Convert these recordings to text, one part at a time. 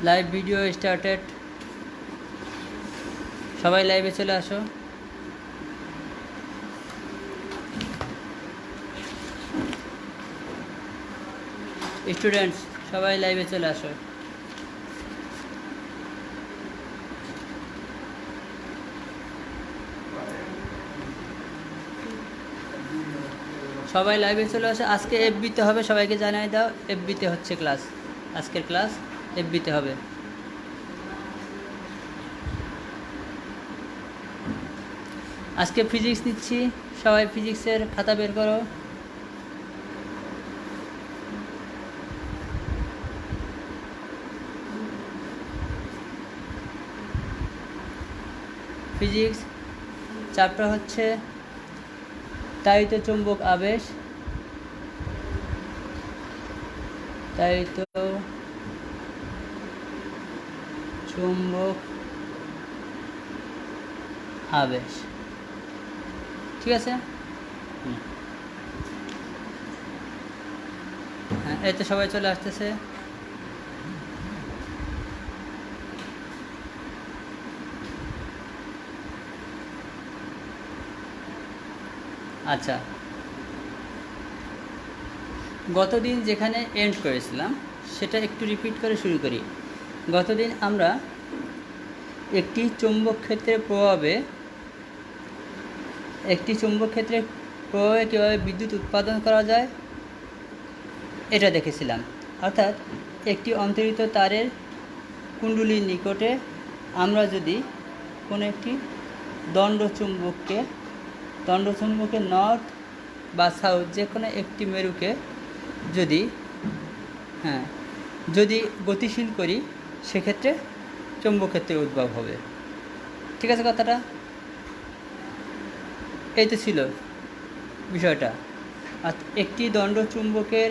Live video started. সবাই লাইভে চলে আসো। স্টুডেন্টস সবাই লাইভে চলে আসো। সবাই লাইভে চলে আসো। আজকে এফবিতে হবে, সবাইকে জানাই দাও এফবিতে হচ্ছে ক্লাস। আজকের ক্লাস এফবিতে হবে। আজকে ফিজিক্স নিচ্ছি, সবাই ফিজিক্সের খাতা বের করো। ফিজিক্স চ্যাপ্টার হচ্ছে তাড়িত চুম্বক আবেশ। তাড়িত চুম্বক আবেশ, ঠিক আছে। হ্যাঁ, এই তো সবাই চলে আসতেছে। আচ্ছা, গতদিন যেখানে এন্ড করেছিলাম সেটা একটু রিপিট করে শুরু করি। গতদিন আমরা একটি চৌম্বক ক্ষেত্রের প্রভাবে কীভাবে বিদ্যুৎ উৎপাদন করা যায় এটা দেখেছিলাম। অর্থাৎ একটি অন্তরিত তারের কুণ্ডলীর নিকটে আমরা যদি কোনো একটি দণ্ডচুম্বককে নর্থ বা সাউথ যে কোনো একটি মেরুকে যদি গতিশীল করি সেক্ষেত্রে চৌম্বক ক্ষেত্রের উদ্ভব হবে। ঠিক আছে কথাটা? এই তো ছিল বিষয়টা। আর একটি দণ্ডচুম্বকের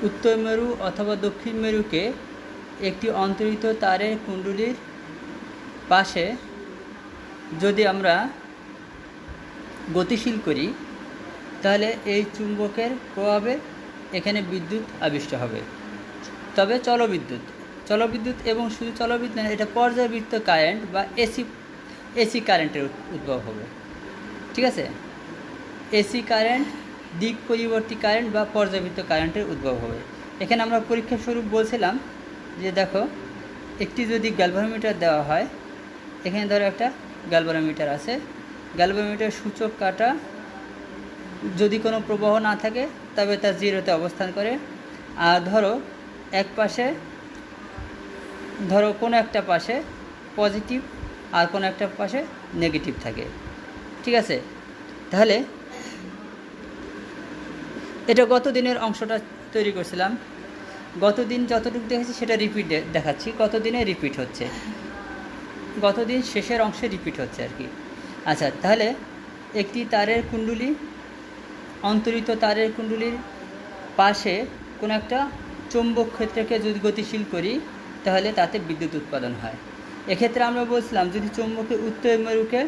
উত্তর মেরু অথবা দক্ষিণ মেরুকে একটি অন্তরিত তারের কুণ্ডলীর পাশে যদি আমরা গতিশীল করি তাহলে এই চুম্বকের প্রভাবে এখানে বিদ্যুৎ আবিষ্ট হবে। তবে চলবিদ্যুৎ এবং শুধু চলবিদ্যুৎ এটা পর্যাবৃত্ত কারেন্ট বা এসি কারেন্টের উদ্ভব হবে। ঠিক আছে, এসি কারেন্ট, দিক পরিবর্তী কারেন্ট বা পর্যাবৃত্ত কারেন্টের উদ্ভব হবে। এখানে আমরা পরীক্ষা স্বরূপ বলছিলাম যে দেখো, একটি যদি গ্যালভানোমিটার দেওয়া হয়, এখানে ধরো একটা গ্যালভানোমিটার আছে, গ্যালভানোমিটার সূচক কাটা যদি কোনো প্রবাহ না থাকে তবে তা জিরোতে অবস্থান করে। আর ধরো কোনো একটা পাশে পজিটিভ আর কোনো একটা পাশে নেগেটিভ থাকে। ঠিক আছে, তাহলে এটা গত দিনের অংশটা তৈরি করছিলাম। গতদিন যতটুকু দেখেছি সেটা রিপিট দেখাচ্ছি। গতদিনে রিপিট হচ্ছে, গতদিন শেষের অংশে রিপিট হচ্ছে আর কি। আচ্ছা, তাহলে একটি তারের কুণ্ডলী, অন্তরিত তারের কুণ্ডলীর পাশে কোনো একটা চৌম্বক ক্ষেত্রকে যদি গতিশীল করি তাহলে তাতে বিদ্যুৎ উৎপাদন হয়। এক্ষেত্রে আমরা বলছিলাম যদি চৌম্বকের উত্তর মেরুকে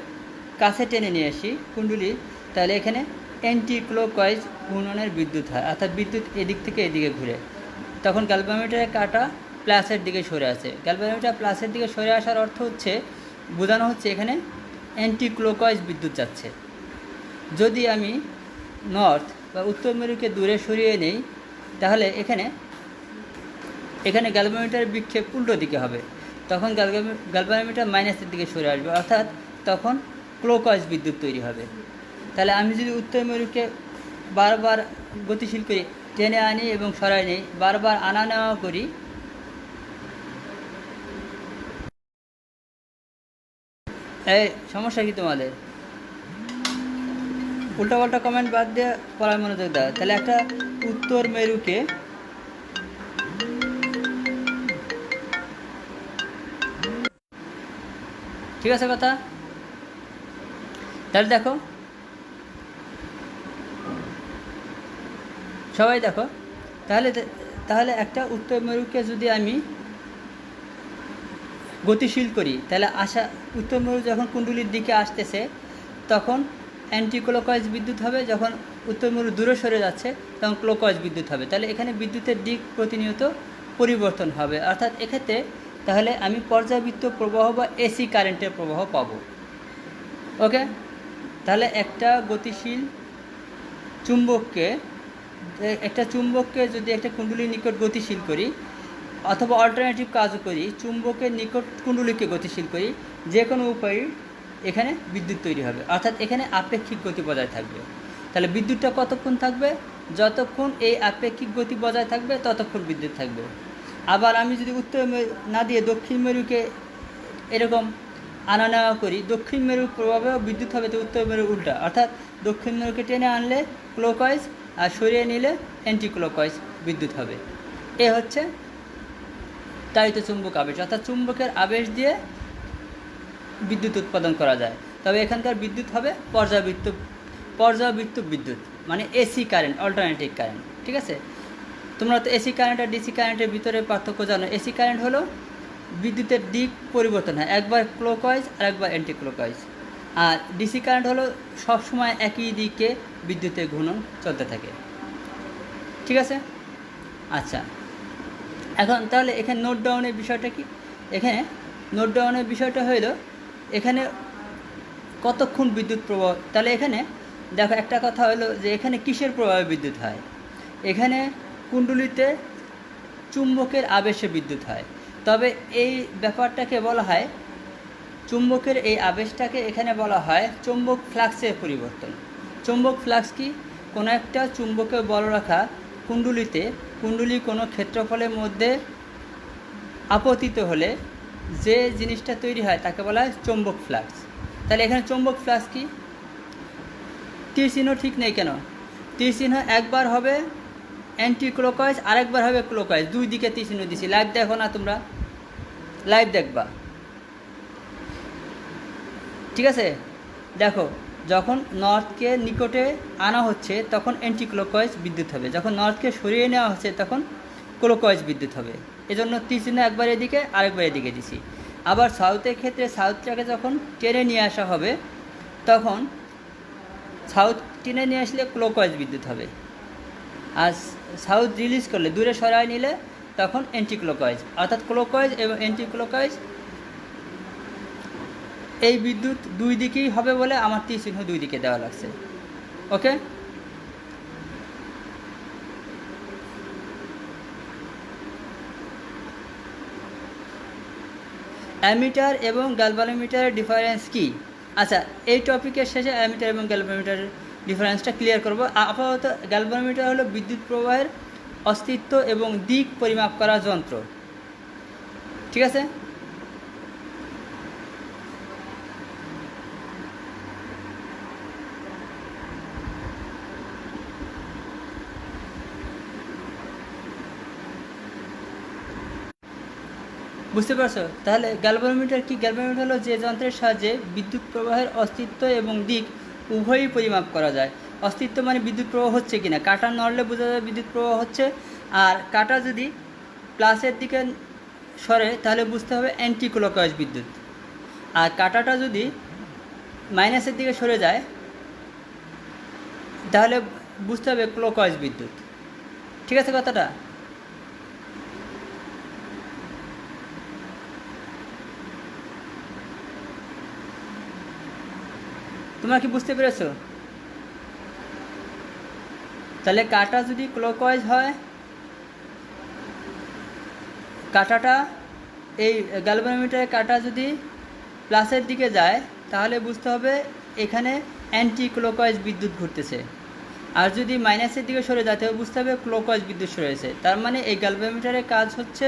কাছে টেনে নিয়ে আসি কুণ্ডলী, তাহলে এখানে অ্যান্টি ক্লকওয়াইজ ঘূর্ণনের বিদ্যুৎ হয়, অর্থাৎ বিদ্যুৎ এদিক থেকে এদিকে ঘুরে। তখন গ্যালভানোমিটারের কাঁটা প্লাসের দিকে সরে আসে। গ্যালভানোমিটার প্লাসের দিকে সরে আসার অর্থ হচ্ছে, বোঝানো হচ্ছে এখানে অ্যান্টি ক্লকওয়াইজ বিদ্যুৎ যাচ্ছে। যদি আমি নর্থ বা উত্তর মেরুকে দূরে সরিয়ে নেই তাহলে এখানে গ্যালভানোমিটারের বিক্ষেপ উল্টো দিকে হবে। তখন গ্যালভানোমিটার মাইনাসের দিকে সরে আসবে, অর্থাৎ তখন ক্লকওয়াইজ বিদ্যুৎ তৈরি হবে। তাহলে আমি যদি উত্তর মেরুকে বারবার গতিশীল করি, টেনে আনি এবং সরাই নিই, বারবার আনা নেওয়া করি, এই সমস্যা কি তোমাদের? উল্টাপাল্টা কমেন্ট বাদ দিয়ে পড়ায় মনোযোগ দাও। তাহলে একটা উত্তর মেরুকে ঠিক আছে কথা? তাহলে দেখো, সবাই দেখো, তাহলে একটা উত্তর মেরুকে যদি আমি গতিশীল করি তাহলে উত্তর মেরু যখন কুণ্ডলীর দিকে আসতেছে তখন অ্যান্টি ক্লকওয়াইজ বিদ্যুৎ হবে, যখন উত্তর মেরু দূরে সরে যাচ্ছে তখন ক্লকওয়াইজ বিদ্যুৎ হবে। তাহলে এখানে বিদ্যুতের দিক প্রতিনিয়ত পরিবর্তন হবে, অর্থাৎ এক্ষেত্রে তাহলে আমি পর্যাবৃত্ত প্রবাহ বা এসি কারেন্টের প্রবাহ পাবো। ওকে, তাহলে একটা গতিশীল চুম্বককে যদি একটা কুণ্ডলীর নিকট গতিশীল করি, অথবা অল্টারনেটিভ কাজও করি, চুম্বকের নিকট কুণ্ডলীকে গতিশীল করি, যে কোনো উপায়ে এখানে বিদ্যুৎ তৈরি হবে, অর্থাৎ এখানে আপেক্ষিক গতি বজায় থাকবে। তাহলে বিদ্যুৎটা কতক্ষণ থাকবে? যতক্ষণ এই আপেক্ষিক গতি বজায় থাকবে ততক্ষণ বিদ্যুৎ থাকবে। আবার আমি যদি উত্তর না দিয়ে দক্ষিণ মেরুকে এরকম আনা নেওয়া করি, দক্ষিণ মেরুর প্রভাবেও বিদ্যুৎ হবে, তো উত্তর মেরু উল্টা, অর্থাৎ দক্ষিণ মেরুকে টেনে আনলে ক্লকওয়াইজ আর সরিয়ে নিলে অ্যান্টি ক্লকওয়াইজ বিদ্যুৎ হবে। এ হচ্ছে তাড়িত চুম্বক আবেশ, অর্থাৎ চুম্বকের আবেশ দিয়ে বিদ্যুৎ উৎপাদন করা যায়। তবে এখানকার বিদ্যুৎ হবে পর্যাবৃত্ত বিদ্যুৎ, মানে এসি কারেন্ট, অল্টারনেটিভ কারেন্ট। ঠিক আছে, তোমরা তো এসি কারেন্ট আর ডিসি কারেন্টের ভিতরে পার্থক্য জানো। এসি কারেন্ট হলো বিদ্যুতের দিক পরিবর্তন হয়, একবার ক্লকওয়াইজ আর একবার অ্যান্টি ক্লকওয়াইজ। আর ডিসি কারেন্ট হলো সবসময় একই দিকে বিদ্যুতের ঘূর্ণন চলতে থাকে। ঠিক আছে, আচ্ছা, এখন তাহলে এখানে নোট ডাউনের বিষয়টা কি? এখানে নোট ডাউনের বিষয়টা হইল এখানে কতক্ষণ বিদ্যুৎ প্রবাহ। তাহলে এখানে দেখো একটা কথা হলো যে এখানে কিসের প্রভাবে বিদ্যুৎ হয়? এখানে কুণ্ডলীতে চুম্বকের আবেশে বিদ্যুৎ হয়। তবে এই ব্যাপারটাকে বলা হয়, চুম্বকের এই আবেশটাকে এখানে বলা হয় চুম্বক ফ্লাক্সের পরিবর্তন। চুম্বক ফ্লাক্স কি? কোনো একটা চুম্বকে বল রাখা কুণ্ডলী কোনো ক্ষেত্রফলের মধ্যে আপতিত হলে যে জিনিসটা তৈরি হয় তাকে বলা হয় চুম্বক ফ্লাক্স। তাহলে এখানে চুম্বক ফ্লাক্স কি? তীর চিহ্ন ঠিক নেই কেন? তীর চিহ্ন একবার হবে অ্যান্টি ক্লকওয়াইজ, আরেকবার হবে ক্লকওয়াইজ, দুই দিকে তীর চিহ্ন দিছি। লাইভ দেখো না তোমরা, লাইভ দেখবা। ঠিক আছে, দেখো যখন নর্থকে নিকটে আনা হচ্ছে তখন অ্যান্টি ক্লকওয়াইজ বিদ্যুৎ হবে, যখন নর্থকে সরিয়ে নেওয়া হচ্ছে তখন ক্লকওয়াইজ বিদ্যুৎ হবে। এজন্য তীর চিহ্ন একবার এদিকে আরেকবার এদিকে দিছি। আবার সাউথের ক্ষেত্রে সাউথটাকে যখন টেনে নিয়ে আসা হবে তখন সাউথ টেনে নিয়ে আসলে ক্লকওয়াইজ বিদ্যুৎ হবে, আর সাউথ রিলিজ করলে দূরে সরাই নিলে তখন অ্যান্টি ক্লকওয়াইজ। অর্থাৎ ক্লকওয়াইজ এবং অ্যান্টি ক্লকওয়াইজ এই বিদ্যুৎ দুই দিকেই হবে বলে আমার তীর চিহ্ন দুই দিকে দেওয়া লাগছে। ওকে, অ্যামিটার এবং গ্যালভানোমিটারের ডিফারেন্স কি? আচ্ছা, এই টপিকের শেষে অ্যামিটার এবং গ্যালভানোমিটারের ডিফারেন্সটা ক্লিয়ার করব। আপাতত গ্যালভানোমিটার হলো বিদ্যুৎ প্রবাহের অস্তিত্ব এবং দিক পরিমাপ করা যন্ত্র। ঠিক আছে, বুঝতে পারছো? তাহলে গ্যালভানোমিটার কি? গ্যালভানোমিটার হলো যে যন্ত্রের সাহায্যে বিদ্যুৎ প্রবাহের অস্তিত্ব এবং দিক উভয়ই পরিমাপ করা যায়। অস্তিত্ব মানে বিদ্যুৎ প্রবাহ হচ্ছে কিনা, কাঁটা নড়লে বোঝা যায় বিদ্যুৎ প্রবাহ হচ্ছে, আর কাঁটা যদি প্লাসের দিকে সরে তাহলে বুঝতে হবে অ্যান্টি ক্লকওয়াইজ বিদ্যুৎ, আর কাঁটাটা যদি মাইনাসের দিকে সরে যায় তাহলে বুঝতে হবে ক্লকওয়াইজ বিদ্যুৎ। ঠিক আছে কথাটা? তোমরা কি বুঝতে পেরেছো? তাহলে কাঁটা যদি ক্লকওয়াইজ হয়, কাঁটাটা এই গ্যালভানোমিটারের কাঁটা যদি প্লাসের দিকে যায় তাহলে বুঝতে হবে এখানে অ্যান্টি ক্লকওয়াইজ বিদ্যুৎ ঘুরতেছে, আর যদি মাইনাসের দিকে সরে যায় তাহলে বুঝতে হবে ক্লকওয়াইজ বিদ্যুৎ সরেছে। তার মানে এই গ্যালভানোমিটারের কাজ হচ্ছে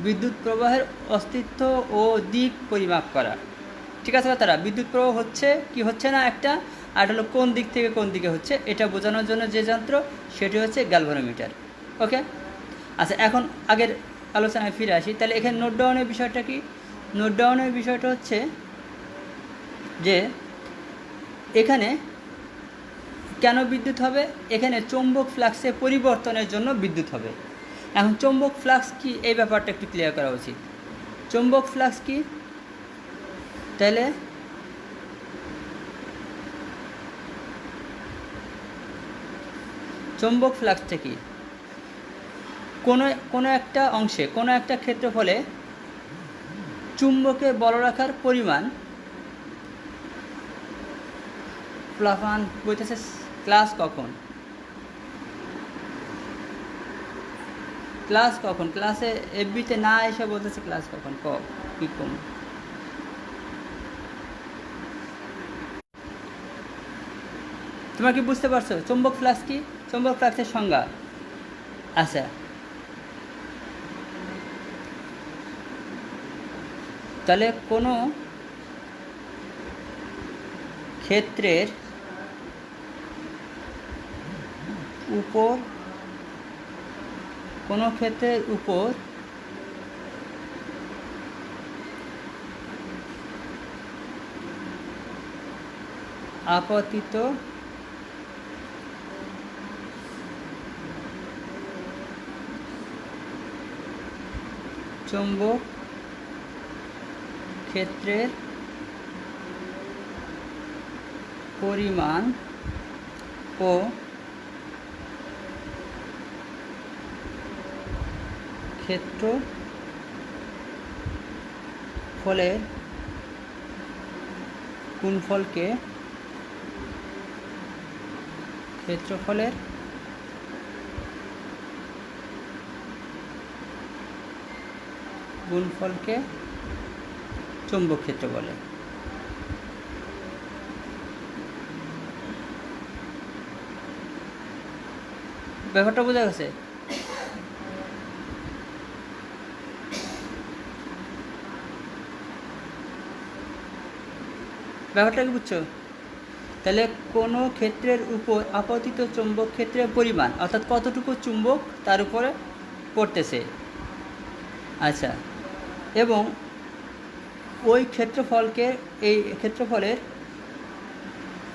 বিদ্যুৎ প্রবাহের অস্তিত্ব ও দিক পরিমাপ করা। ঠিক আছে তারা বিদ্যুৎ প্রবাহ হচ্ছে কি হচ্ছে না একটা, আর হলো কোন দিক থেকে কোন দিকে হচ্ছে এটা বোঝানোর জন্য যে যন্ত্র সেটি হচ্ছে গ্যালভানোমিটার। ওকে, আচ্ছা, এখন আগের আলোচনায় ফিরে আসি। তাহলে এখানে নোট ডাউনের বিষয়টা কি? নোট ডাউনের বিষয়টা হচ্ছে যে এখানে কেন বিদ্যুৎ হবে? এখানে চৌম্বক ফ্লাক্সের পরিবর্তনের জন্য বিদ্যুৎ হবে। এখন চৌম্বক ফ্লাক্স কি এই ব্যাপারটা একটু ক্লিয়ার করা উচিত। চৌম্বক ফ্লাক্স কি? তাহলে চৌম্বক ফ্লাক্সটা কি? কোনো কোনো একটা অংশে কোনো একটা ক্ষেত্রফলে চুম্বকের বলরাখার পরিমাণ প্লাফান বলতেছে ক্লাস কখন ক্লাসে এফবিতে না এসে বলতেছে ক্লাস কখন কি কম তোমরা কি বুঝতে পারছো চুম্বক ফ্লাক্স কি চুম্বক ফ্লাক্সের সংজ্ঞা আচ্ছা তাহলে কোনো ক্ষেত্রের উপর আপতিত চৌম্বক ক্ষেত্রের পরিমাণ ও ক্ষেত্রফলের গুণফলকে চৌম্বক ক্ষেত্র বলে ব্যাপারটা বোঝা গেছে ব্যাপারটা কি বুঝছো তাহলে কোনো ক্ষেত্রের উপর আপতিত চৌম্বক ক্ষেত্রের পরিমাণ অর্থাৎ কতটুকু চুম্বক তার উপরে পড়তেছে আচ্ছা এবং ওই এই ক্ষেত্রফলের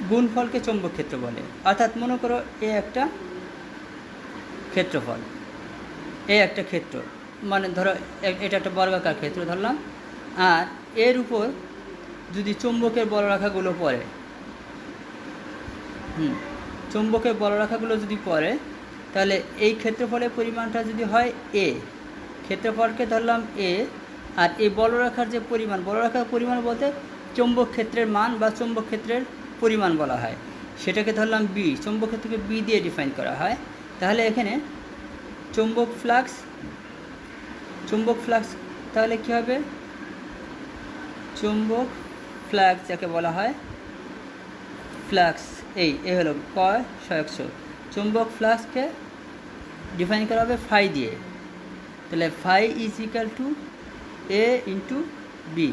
গুণফলকে চৌম্বক ক্ষেত্র বলে অর্থাৎ মনে করো একটা ক্ষেত্রফল একটা ক্ষেত্র মানে ধরো এটা একটা বর্গাকার ক্ষেত্র ধরলাম আর এর উপর যদি চুম্বকের বলরেখাগুলো পড়ে চুম্বকের বলরেখাগুলো যদি পড়ে তাহলে এই ক্ষেত্রফলের পরিমাণটা যদি হয় এ ক্ষেত্রফলকে ধরলাম এ আর এই বলরেখার যে বলরেখার পরিমাণ বলতে চৌম্বক ক্ষেত্রের মান বা চৌম্বক ক্ষেত্রের পরিমাণ বলা হয় সেটাকে ধরলাম বি চৌম্বক ক্ষেত্রকে বি দিয়ে ডিফাইন করা হয় তাহলে এখানে চৌম্বক ফ্লাক্স তাহলে কী হবে চৌম্বক ফ্লাক্স যাকে বলা হয় ফ্লাক্স এই হলো সয়ক্স চৌম্বক ফ্লাক্সকে ডিফাইন করা হবে ফাই দিয়ে তাহলে phi is equal to A into B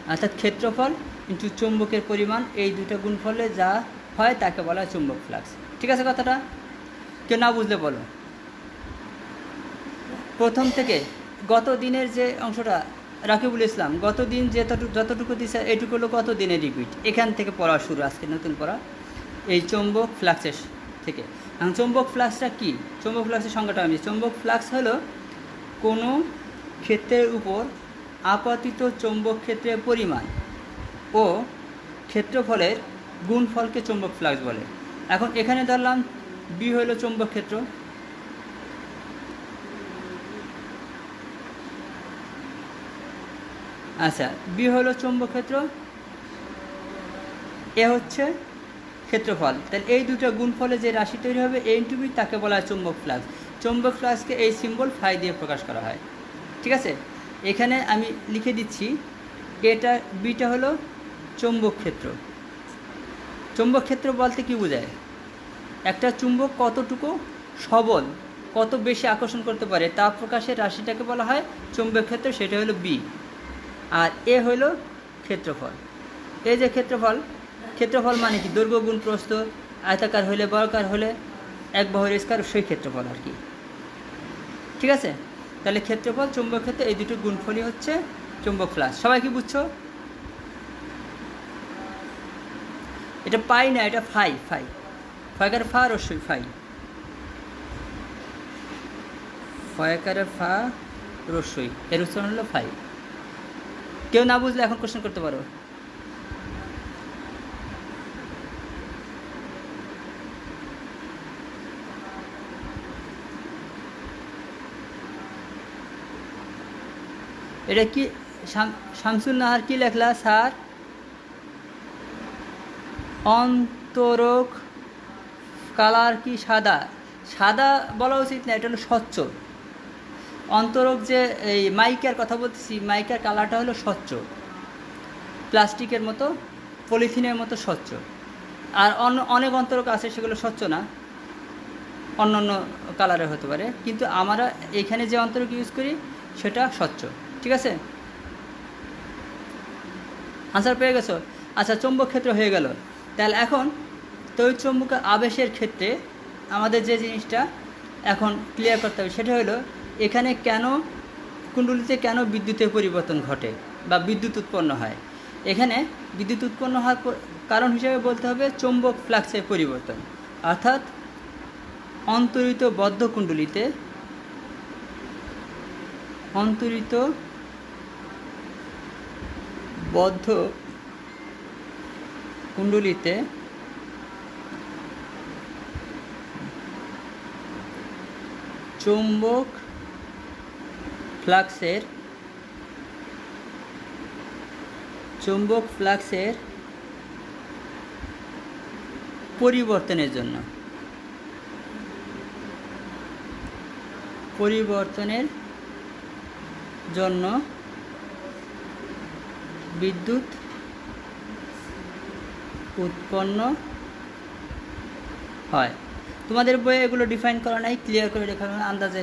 অর্থাৎ ক্ষেত্রফল ইন্টু চৌম্বকের পরিমাণ এই দুটো গুণফলে যা হয় তাকে বলা হয় চৌম্বক ফ্লাক্স ঠিক আছে কথাটা কেউ না বুঝলে বলো প্রথম থেকে গত দিনের যে অংশটা রাকিবুল ইসলাম গত দিন যতটুকু দিচ্ছে এইটুকু হলো গত দিনের রিপিট এখান থেকে পড়া শুরু আজকে নতুন পড়া এই চৌম্বক ফ্লাক্সের থেকে এখন চৌম্বক ফ্লাক্সটা কী চৌম্বক ফ্লাক্সের সংজ্ঞাটা আমি চৌম্বক ফ্লাক্স হলো কোনো ক্ষেত্রের উপর আপতিত চৌম্বক ক্ষেত্রের পরিমাণ ও ক্ষেত্রফলের গুণফলকে চৌম্বক ফ্লাক্স বলে এখন এখানে ধরলাম বি হলো চৌম্বক ক্ষেত্র আচ্ছা বি হলো চৌম্বক ক্ষেত্র এ হচ্ছে ক্ষেত্রফল তাহলে এই দুটো গুণফলে যে রাশি তৈরি হবে এ ইন্টু বি তাকে বলা হয় চৌম্বক ফ্লাক্স চৌম্বক ফ্লাক্সকে এই সিম্বল ফাই দিয়ে প্রকাশ করা হয় ঠিক আছে এখানে আমি লিখে দিচ্ছি বিটা হলো চৌম্বক ক্ষেত্র বলতে কি বোঝায় একটা চুম্বক কতটুকু সবল কত বেশি আকর্ষণ করতে পারে তা প্রকাশের রাশিটাকে বলা হয় চৌম্বক ক্ষেত্র সেটা হলো বি আর এ হলো ক্ষেত্রফল এই যে ক্ষেত্রফল মানে কি দৈর্ঘ্য গুণ প্রস্থ আয়তাকার হলে বর্গাকার হলে এক বাহুর স্কয়ার সেই ক্ষেত্রফল আর কি ঠিক আছে তাহলে ক্ষেত্রফল চৌম্বক ক্ষেত্র এই দুটো গুণফলই হচ্ছে চৌম্বক ফ্লাক্স সবাই কি বুঝছো এটা পাই না এটা ফয়কারে ফা রস্যই ফয়কারে ফা রস্যই এর উচ্চারণ হলো ফাই কেউ না বুঝলে এখন কোশ্চেন করতে পারো এটা কি শামসুন নাহার কি লেখলা স্যার? অন্তরক কালার কি সাদা? সাদা বলা উচিত না, এটা হলো স্বচ্ছ। অন্তরক যে এই মাইকার কথা বলতেছি, মাইকার কালারটা হলো স্বচ্ছ, প্লাস্টিকের মতো, পলিথিনের মতো স্বচ্ছ। আর অনেক অন্তরক আছে সেগুলো স্বচ্ছ না, অন্য অন্য কালারের হতে পারে, কিন্তু আমরা এখানে যে অন্তরক ইউজ করি সেটা স্বচ্ছ। ঠিক আছে, আনসার পেয়ে গেছো? আচ্ছা, চৌম্বক ক্ষেত্র হয়ে গেল। তাহলে এখন তড়িৎচুম্বক আবেশের ক্ষেত্রে আমাদের যে জিনিসটা এখন ক্লিয়ার করতে হবে সেটা হলো এখানে কেন কুণ্ডলিতে কেন বিদ্যুতের পরিবর্তন ঘটে বা বিদ্যুৎ উৎপন্ন হয়। এখানে বিদ্যুৎ উৎপন্ন হওয়ার কারণ হিসেবে বলতে হবে চৌম্বক ফ্লাক্সের পরিবর্তন, অর্থাৎ অন্তরিত বদ্ধ কুণ্ডলিতে চৌম্বক ফ্লাক্সের পরিবর্তনের জন্য বিদ্যুৎ উৎপন্ন হয়। তোমাদের বইয়ে এগুলো ডিফাইন করা নাই, ক্লিয়ার করে লেখা আন্দাজে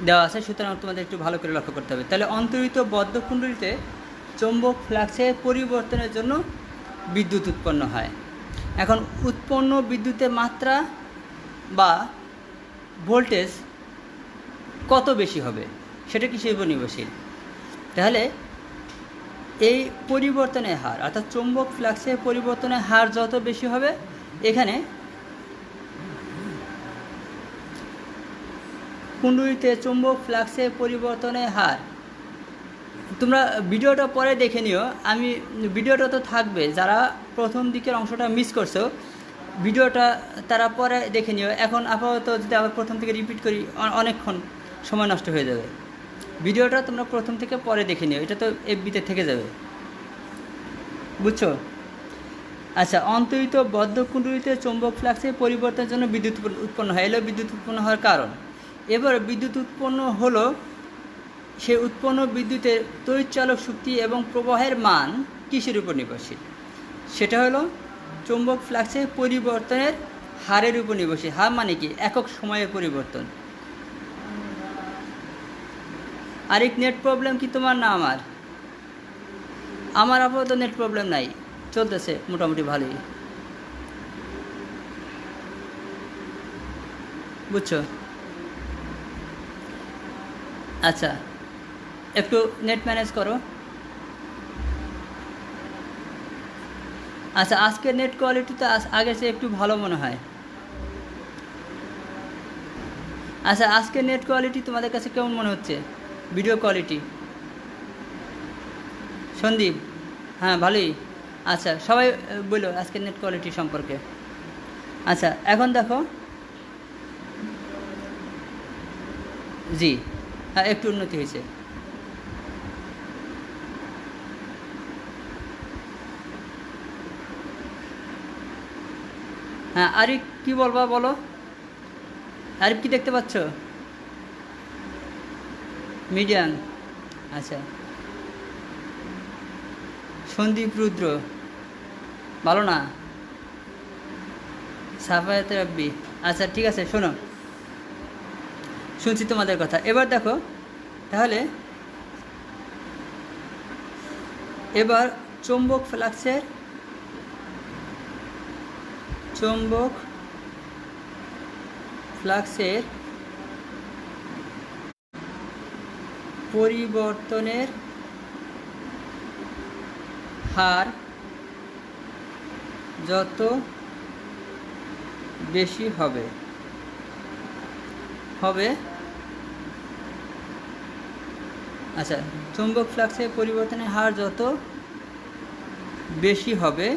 দেওয়া আছে, সুতরাং তোমাদের একটু ভালো করে লক্ষ্য করতে হবে। তাহলে অন্তরিত বদ্ধ কুণ্ডলিতে চৌম্বক ফ্লাক্সের পরিবর্তনের জন্য বিদ্যুৎ উৎপন্ন হয়। এখন উৎপন্ন বিদ্যুতের মাত্রা বা ভোল্টেজ কত বেশি হবে সেটা কিসের উপর নির্ভরশীল? তাহলে এই পরিবর্তনের হার, অর্থাৎ চৌম্বক ফ্লাক্সের পরিবর্তনের হার যত বেশি হবে, এখানে কুণ্ডলিতে চৌম্বক ফ্লাক্সের পরিবর্তনের হার, তোমরা ভিডিওটা পরে দেখে নিও, আমি ভিডিওটা তো থাকবে, যারা প্রথম দিকের অংশটা মিস করছো ভিডিওটা তারা পরে দেখে নিও। এখন আপাতত যদি আবার প্রথম থেকে রিপিট করি অনেকক্ষণ সময় নষ্ট হয়ে যাবে। ভিডিওটা তোমরা প্রথম থেকে পরে দেখে নিও, এটা তো এফবিতে থেকে যাবে, বুঝছো? আচ্ছা, অন্তরিত বদ্ধ কুণ্ডলিতে চৌম্বক ফ্লাক্সের পরিবর্তনের জন্য বিদ্যুৎ উৎপন্ন হয়, এলো বিদ্যুৎ উৎপন্ন হওয়ার কারণ। এবার বিদ্যুৎ উৎপন্ন হলো, সেই উৎপন্ন বিদ্যুতের তড়িৎচালক শক্তি এবং প্রবাহের মান কিসের উপর নির্ভরশীল? সেটা হলো চৌম্বক ফ্লাক্সের পরিবর্তনের হারের উপর নির্ভরশীল। হার মানে কি? একক সময়ের পরিবর্তন। আরেক নেট প্রবলেম কি তোমার না আমার? আমার আপাতত নেট প্রবলেম নাই, চলতেছে মোটামুটি ভালোই, বুঝছো? আচ্ছা, একটু নেট ম্যানেজ করো। আচ্ছা, আজকের নেট কোয়ালিটি তো আগের চেয়ে একটু ভালো মনে হয়। আচ্ছা, আজকের নেট কোয়ালিটি তোমাদের কাছে কেমন মনে হচ্ছে? Video quality? সন্দীপ, হ্যাঁ ভালোই। আচ্ছা, সবাই বলো আজকের নেট কোয়ালিটি সম্পর্কে। আচ্ছা, এখন দেখো, জি হ্যাঁ একটু উন্নতি হয়েছে। হ্যাঁ, আরিফ কি বলবা বলো? আরিফ কি দেখতে পাচ্ছ? মিডিয়াম। আচ্ছা, সন্দীপ রুদ্র ভালো না, সাফায়াতে রাব্বি। আচ্ছা ঠিক আছে, শোনো, শুনছি তোমাদের কথা। এবার দেখো তাহলে, এবার চৌম্বক ফ্লাক্সের পরিবর্তনের হার যত বেশি হবে আচ্ছা, চৌম্বক ফ্লাক্সের পরিবর্তনের হার যত বেশি হবে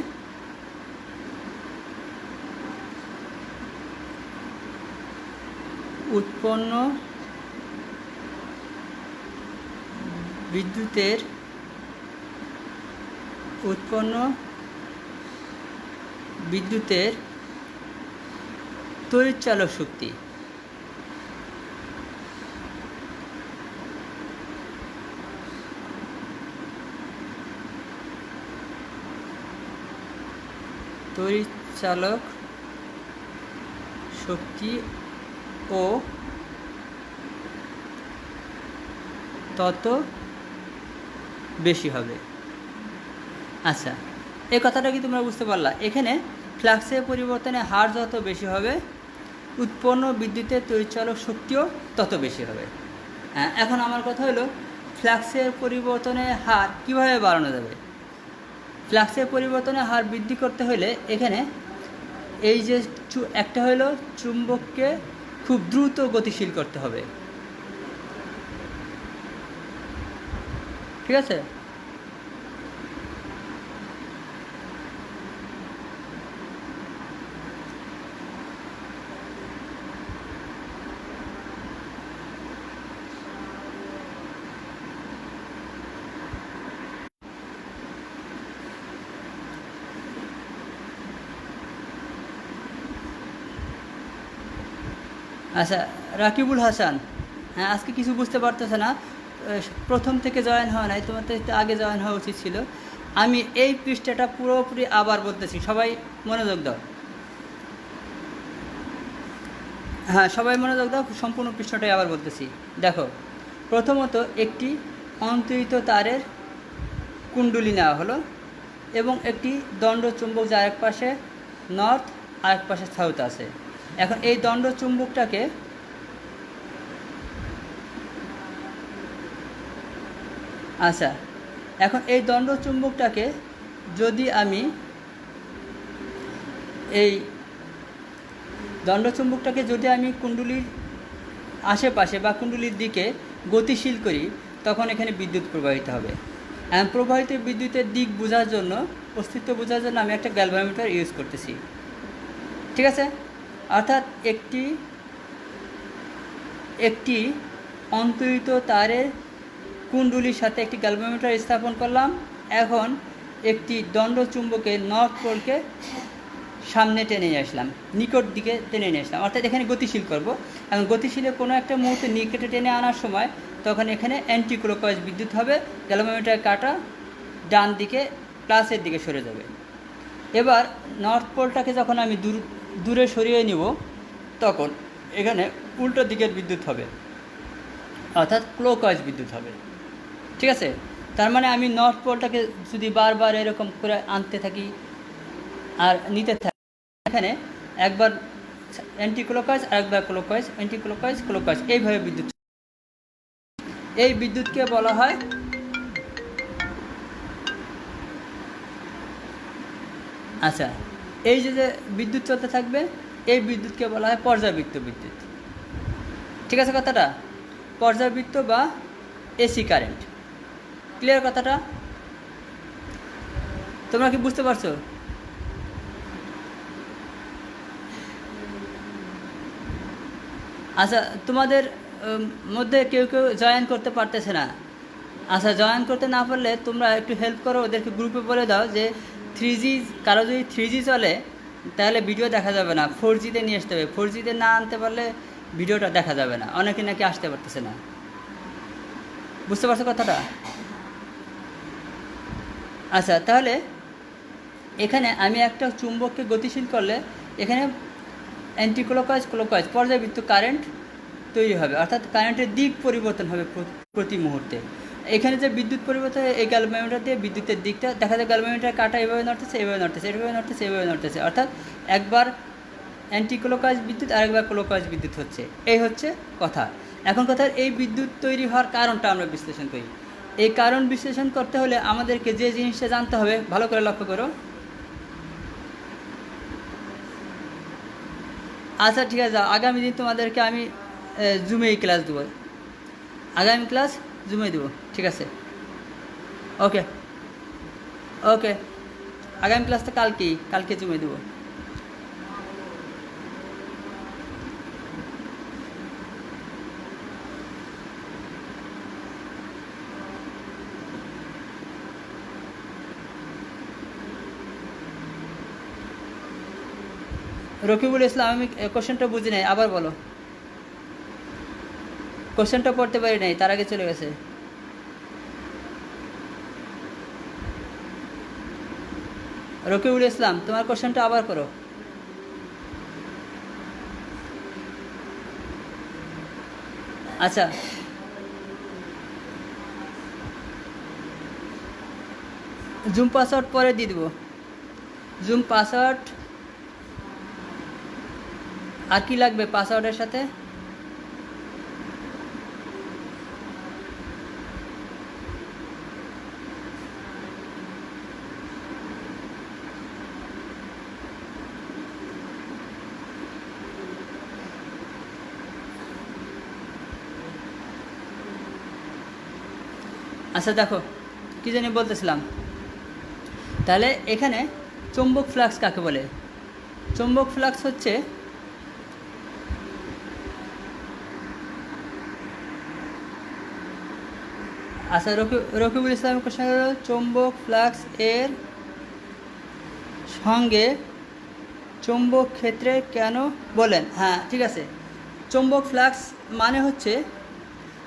উৎপন্ন বিদ্যুতের উৎপন্ন বিদ্যুতের তড়িৎচালক শক্তি তড়িৎচালক শক্তি ও তত বেশি হবে। আচ্ছা, এই কথাটা কি তোমরা বুঝতে পারলা? এখানে ফ্লাক্সের পরিবর্তনের হার যত বেশি হবে, উৎপন্ন বিদ্যুতের তড়িৎচালক শক্তিও তত বেশি হবে। হ্যাঁ, এখন আমার কথা হলো ফ্লাক্সের পরিবর্তনের হার কিভাবে বাড়ানো যাবে। ফ্লাক্সের পরিবর্তনের হার বৃদ্ধি করতে হলে এখানে এই যে একটা হলো চুম্বককে খুব দ্রুত গতিশীল করতে হবে, ঠিক আছে? আচ্ছা, রাকিবুল হাসান, হ্যাঁ আজকে কিছু বুঝতে পারতেছে না, প্রথম থেকে জয়েন হওয়া নাই, তোমার তো একটু আগে জয়েন হওয়া উচিত ছিল। আমি এই পৃষ্ঠাটা পুরোপুরি আবার বলতেছি, সবাই মনোযোগ দাও। হ্যাঁ, সবাই মনোযোগ দাও, সম্পূর্ণ পৃষ্ঠাটাই আবার বলতেছি। দেখো, প্রথমত একটি অন্তরিত তারের কুণ্ডলী নেওয়া হলো এবং একটি দণ্ড চুম্বক, যার এক পাশে নর্থ আর এক পাশে সাউথ আছে। এখন এই দণ্ড চুম্বকটাকে আচ্ছা, এখন এই দণ্ড চুম্বকটাকে যদি আমি কুণ্ডলীর আশেপাশে বা কুণ্ডলীর দিকে গতিশীল করি, তখন এখানে বিদ্যুৎ প্রবাহিত হবে। প্রবাহিত বিদ্যুতের দিক বোঝার জন্য, অস্তিত্ব বোঝার জন্য আমি একটা গ্যালভানোমিটার ইউজ করতেছি, ঠিক আছে? অর্থাৎ একটি অন্তরিত তারের কুণ্ডলীর সাথে একটি গ্যালভানোমিটার স্থাপন করলাম। এখন একটি দণ্ড চুম্বকের নর্থ পোলকে সামনে টেনে নিয়ে আসলাম, নিকট দিকে টেনে নিয়ে আসলাম, অর্থাৎ এখানে গতিশীল করব। এবং গতিশীলের কোনো একটা মুহূর্তে নিকটে টেনে আনার সময় তখন এখানে অ্যান্টি ক্লকওয়াইজ বিদ্যুৎ হবে, গ্যালভানোমিটার কাটা ডান দিকে প্লাসের দিকে সরে যাবে। এবার নর্থ পোলটাকে যখন আমি দূরে সরিয়ে নিব, তখন এখানে উল্টো দিকের বিদ্যুৎ হবে, অর্থাৎ ক্লকওয়াইজ বিদ্যুৎ হবে, ঠিক আছে? তার মানে আমি নর্থ পোলটাকে যদি বারবার এরকম করে আনতে থাকি আর নিতে থাকি, এখানে একবার অ্যান্টি ক্লকওয়াইজ আর একবার ক্লকওয়াইজ, অ্যান্টি ক্লকওয়াইজ ক্লকওয়াইজ, এইভাবে বিদ্যুৎ। এই বিদ্যুৎকে বলা হয় আচ্ছা, এই যে বিদ্যুৎ চলতে থাকবে, এই বিদ্যুৎকে বলা হয় পর্যাবৃত্ত বিদ্যুৎ, ঠিক আছে কথাটা? পর্যাবৃত্ত বা এসি কারেন্ট। ক্লিয়ার কথাটা? তোমরা কি বুঝতে পারছো? আচ্ছা, তোমাদের মধ্যে কেউ জয়েন করতে পারতেছে না। আচ্ছা, জয়েন করতে না পারলে তোমরা একটু হেল্প করো, ওদেরকে গ্রুপে বলে দাও যে 3G, কারো যদি 3G চলে তাহলে ভিডিও দেখা যাবে না, 4Gতে নিয়ে আসতে হবে। 4Gতে না আনতে পারলে ভিডিওটা দেখা যাবে না, অনেকে নাকি আসতে পারতেছে না। বুঝতে পারছো কথাটা? আচ্ছা, তাহলে এখানে আমি একটা চুম্বককে গতিশীল করলে এখানে অ্যান্টি ক্লকওয়াইজ ক্লকওয়াইজ পর্যাবৃত্ত কারেন্ট তৈরি হবে, অর্থাৎ কারেন্টের দিক পরিবর্তন হবে প্রতি মুহূর্তে। এখানে যে বিদ্যুৎ পরিবর্তন, এই গ্যালভানোমিটার দিয়ে বিদ্যুতের দিকটা দেখা যায়, গ্যালভানোমিটার কাটা এভাবে নড়তেছে, এভাবে নড়তেছে, এভাবে নড়তেছে, এভাবে নড়তেছে, অর্থাৎ একবার অ্যান্টি ক্লকওয়াইজ বিদ্যুৎ আর একবার ক্লকওয়াইজ বিদ্যুৎ হচ্ছে, এই হচ্ছে কথা। এখন কথা, এই বিদ্যুৎ তৈরি হওয়ার কারণটা আমরা বিশ্লেষণ করি। এই কারণ বিশ্লেষণ করতে হলে আমাদেরকে যে জিনিসটা জানতে হবে, ভালো করে লক্ষ্য করো। আচ্ছা, ঠিক আছে, আগামী দিন তোমাদেরকে আমি জুমেই ক্লাস দেবো, আগামী ক্লাস জুমে দেবো, ঠিক আছে? ওকে ওকে, আগামী ক্লাসটা কালকে জুমে দেবো। রকিবুল ইসলাম, আমি কোশ্চেনটা বুঝি নাই, আবার বলো। কোশ্চেনটা পড়তে পারি নাই, তার আগে চলে গেছে। রকিবুল ইসলাম, তোমার কোশ্চেনটা আবার করো। আচ্ছা, জুম পাসওয়ার্ড পরে দিয়ে দেবো। জুম পাসওয়ার্ড আর কি লাগবে পাসওয়ার্ডের সাথে? আচ্ছা দেখো, কী জানি বলতেছিলাম। তাহলে এখানে চৌম্বক ফ্লাক্স কাকে বলে? চৌম্বক ফ্লাক্স হচ্ছে আচ্ছা, রকিবুল ইসলামের কোশ্চেন হলো চৌম্বক ফ্লাক্স এর সঙ্গে চৌম্বক ক্ষেত্রে কেন বলেন? হ্যাঁ ঠিক আছে, চৌম্বক ফ্লাক্স মানে হচ্ছে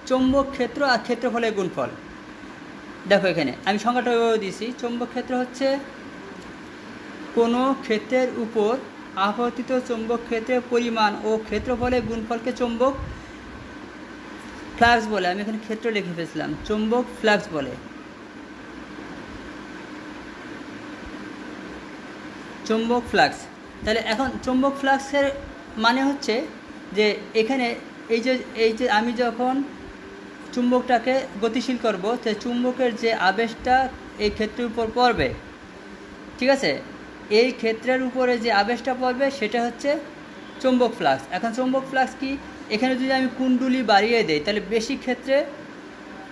চৌম্বক ক্ষেত্র আর ক্ষেত্রফলের গুণফল। দেখো এখানে আমি সংজ্ঞাটা ওইভাবে দিয়েছি। চৌম্বক ক্ষেত্র হচ্ছে কোনো ক্ষেত্রের উপর আপতিত চৌম্বক ক্ষেত্রের পরিমাণ ও ক্ষেত্রফলের গুণফলকে চৌম্বক ফ্লাক্স বলে। আমি এখানে ক্ষেত্র লিখে ফেলছিলাম, চৌম্বক ফ্লাক্স বলে। চৌম্বক ফ্লাক্স, তাহলে এখন চৌম্বক ফ্লাক্সের মানে হচ্ছে যে এখানে এই যে আমি যখন চুম্বকটাকে গতিশীল করব, সে চুম্বকের যে আবেশটা এই ক্ষেত্রের উপর পড়বে, ঠিক আছে, এই ক্ষেত্রের উপরে যে আবেশটা পড়বে সেটা হচ্ছে চৌম্বক ফ্লাক্স। এখন চৌম্বক ফ্লাক্স কি? এখানে যদি আমি কুণ্ডলী বাড়িয়ে দেই তাহলে বেশি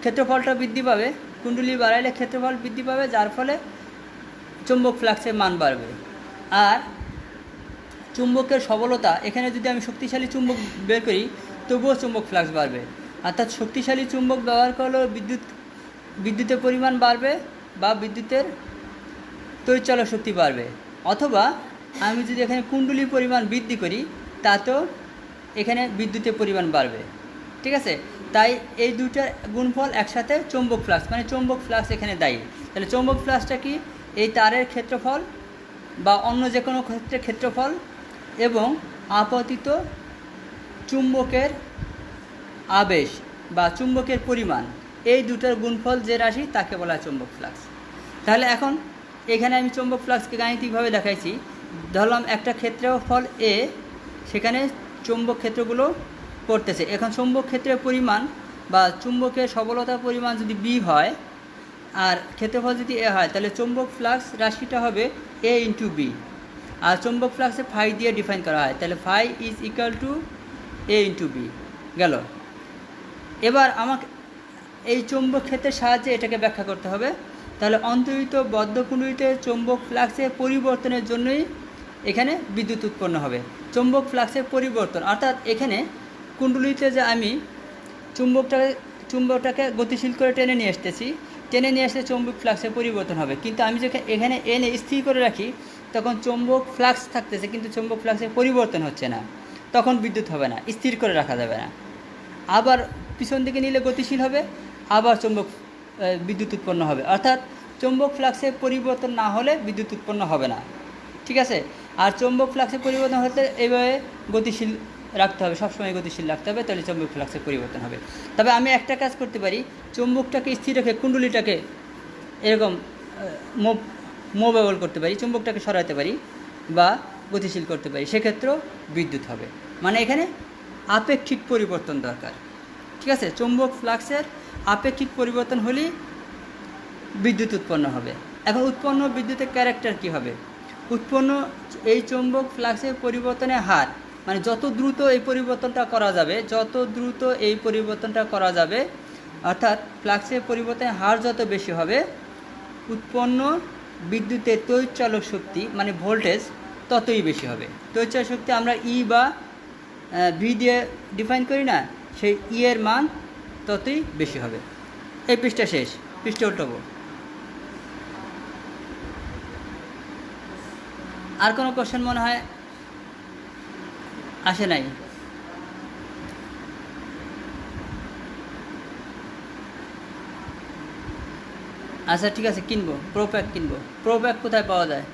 ক্ষেত্রফলটা বৃদ্ধি পাবে। কুণ্ডলী বাড়াইলে ক্ষেত্রফল বৃদ্ধি পাবে, যার ফলে চৌম্বক ফ্লাক্সের মান বাড়বে। আর চুম্বকের সবলতা, এখানে যদি আমি শক্তিশালী চুম্বক বের করি তবুও চৌম্বক ফ্লাক্স বাড়বে। অর্থাৎ শক্তিশালী চুম্বক ব্যবহার করলেও বিদ্যুতের পরিমাণ বাড়বে বা বিদ্যুতের তড়িৎচালক শক্তি বাড়বে। অথবা আমি যদি এখানে কুণ্ডলীর পরিমাণ বৃদ্ধি করি তাতেও এখানে বিদ্যুতের পরিমাণ বাড়বে, ঠিক আছে। তাই এই দুইটার গুণফল একসাথে চৌম্বক ফ্লাক্স, মানে চৌম্বক ফ্লাক্স এখানে দায়ী। তাহলে চৌম্বক ফ্লাক্সটা কি? এই তারের ক্ষেত্রফল বা অন্য যে কোনো ক্ষেত্রের ক্ষেত্রফল এবং আপতিত চুম্বকের আবেশ বা চুম্বকের পরিমাণ, এই দুটার গুণফল যে রাশি তাকে বলা হয় চৌম্বক ফ্লাক্স। তাহলে এখন এখানে আমি চৌম্বক ফ্লাক্সকে গাণিতিকভাবে দেখাইছি। ধরলাম একটা ক্ষেত্রফল এ, সেখানে চৌম্বক ক্ষেত্রগুলো পড়তেছে। এখন চৌম্বক ক্ষেত্রের পরিমাণ বা চুম্বকের সবলতার পরিমাণ যদি বি হয় আর ক্ষেত্রফল যদি এ হয়, তাহলে চৌম্বক ফ্লাক্স রাশিটা হবে এ ইন্টু বি। আর চৌম্বক ফ্লাক্সে ফাই দিয়ে ডিফাইন করা হয়, তাহলে phi is equal to A into B গেল। এবার আমাকে এই চৌম্বক ক্ষেত্রের সাহায্যে এটাকে ব্যাখ্যা করতে হবে। তাহলে অন্তরিত বদ্ধকুণ্ডলীতে চৌম্বক ফ্লাক্সের পরিবর্তনের জন্যই এখানে বিদ্যুৎ উৎপন্ন হবে। চৌম্বক ফ্লাক্সের পরিবর্তন অর্থাৎ এখানে কুণ্ডলীতে যে আমি চুম্বকটাকে গতিশীল করে টেনে নিয়ে আসলে চৌম্বক ফ্লাক্সের পরিবর্তন হবে। কিন্তু আমি যখন এখানে এনে স্থির করে রাখি তখন চৌম্বক ফ্লাক্স থাকতেছে কিন্তু চৌম্বক ফ্লাক্সের পরিবর্তন হচ্ছে না, তখন বিদ্যুৎ হবে না, স্থির করে রাখা যাবে না। আবার পিছন দিকে নিলে গতিশীল হবে, আবার বিদ্যুৎ উৎপন্ন হবে। অর্থাৎ চৌম্বক ফ্লাক্সের পরিবর্তন না হলে বিদ্যুৎ উৎপন্ন হবে না, ঠিক আছে। আর চৌম্বক ফ্লাক্সের পরিবর্তন হতে এইভাবে গতিশীল রাখতে হবে, সবসময় গতিশীল রাখতে হবে, তাহলে চৌম্বক ফ্লাক্সের পরিবর্তন হবে। তবে আমি একটা কাজ করতে পারি, চৌম্বকটাকে স্থির রেখে কুণ্ডলীটাকে এরকম মুভেবল করতে পারি, চৌম্বকটাকে সরাতে পারি বা গতিশীল করতে পারি, সেক্ষেত্রেও বিদ্যুৎ হবে। মানে এখানে আপেক্ষিক পরিবর্তন দরকার, ঠিক আছে। চৌম্বক ফ্লাক্সের আপেক্ষিক পরিবর্তন হলেই বিদ্যুৎ উৎপন্ন হবে। এখন উৎপন্ন বিদ্যুতের ক্যারেক্টার কী হবে? উৎপন্ন এই চৌম্বক ফ্লাক্সের পরিবর্তনের হার, মানে যত দ্রুত এই পরিবর্তনটা করা যাবে অর্থাৎ ফ্লাক্সের পরিবর্তনের হার যত বেশি হবে, উৎপন্ন বিদ্যুতের তড়িৎচালক শক্তি মানে ভোল্টেজ ততই বেশি হবে। তড়িৎচালক শক্তি আমরা ই বা ভি দিয়ে ডিফাইন করি না, সেই ই এর মান ততই বেশি হবে। এই পৃষ্ঠা শেষ, পৃষ্ঠা উল্টাবো। আর কোনো কোশ্চেন মনে হয় আসে নাই। আচ্ছা ঠিক আছে, কিনবো, প্রো প্যাক কিনবো। প্রো প্যাক কোথায় পাওয়া যায়?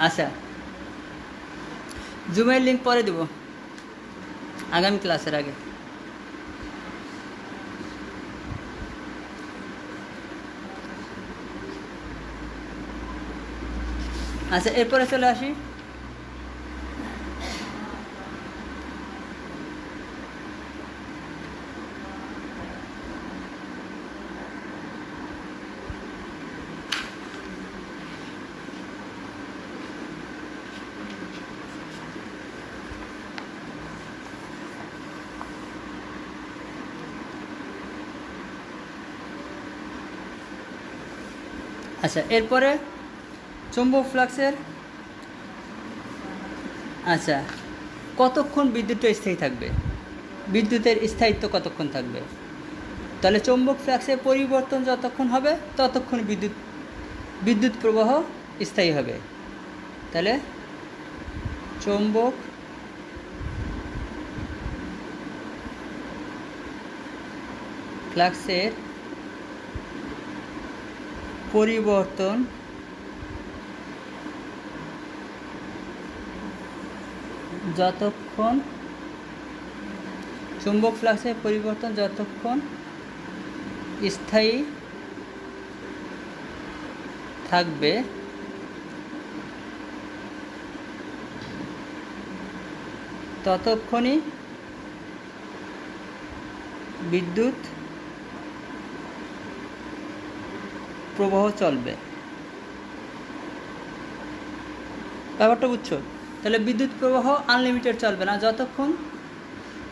আচ্ছা, জুমের লিঙ্ক পরে দেবো আগামী ক্লাসের আগে। আচ্ছা, এরপরে চলে আসি আচ্ছা, এরপরে চুম্বক ফ্লাক্সের আচ্ছা কতক্ষণ বিদ্যুৎটা স্থায়ী থাকবে, বিদ্যুতের স্থায়িত্ব কতক্ষণ থাকবে। তাহলে চুম্বক ফ্লাক্সের পরিবর্তন যতক্ষণ হবে ততক্ষণ বিদ্যুৎ প্রবাহ স্থায়ী হবে। তাহলে চুম্বক ফ্লাক্সের পরিবর্তন যতক্ষণ চুম্বক ফ্লাক্সের পরিবর্তন যতক্ষণ স্থায়ী থাকবে ততক্ষণই বিদ্যুৎ প্রবাহ চলবে। ব্যাপারটা বুঝছো? তাহলে বিদ্যুৎ প্রবাহ আনলিমিটেড চলবে না, যতক্ষণ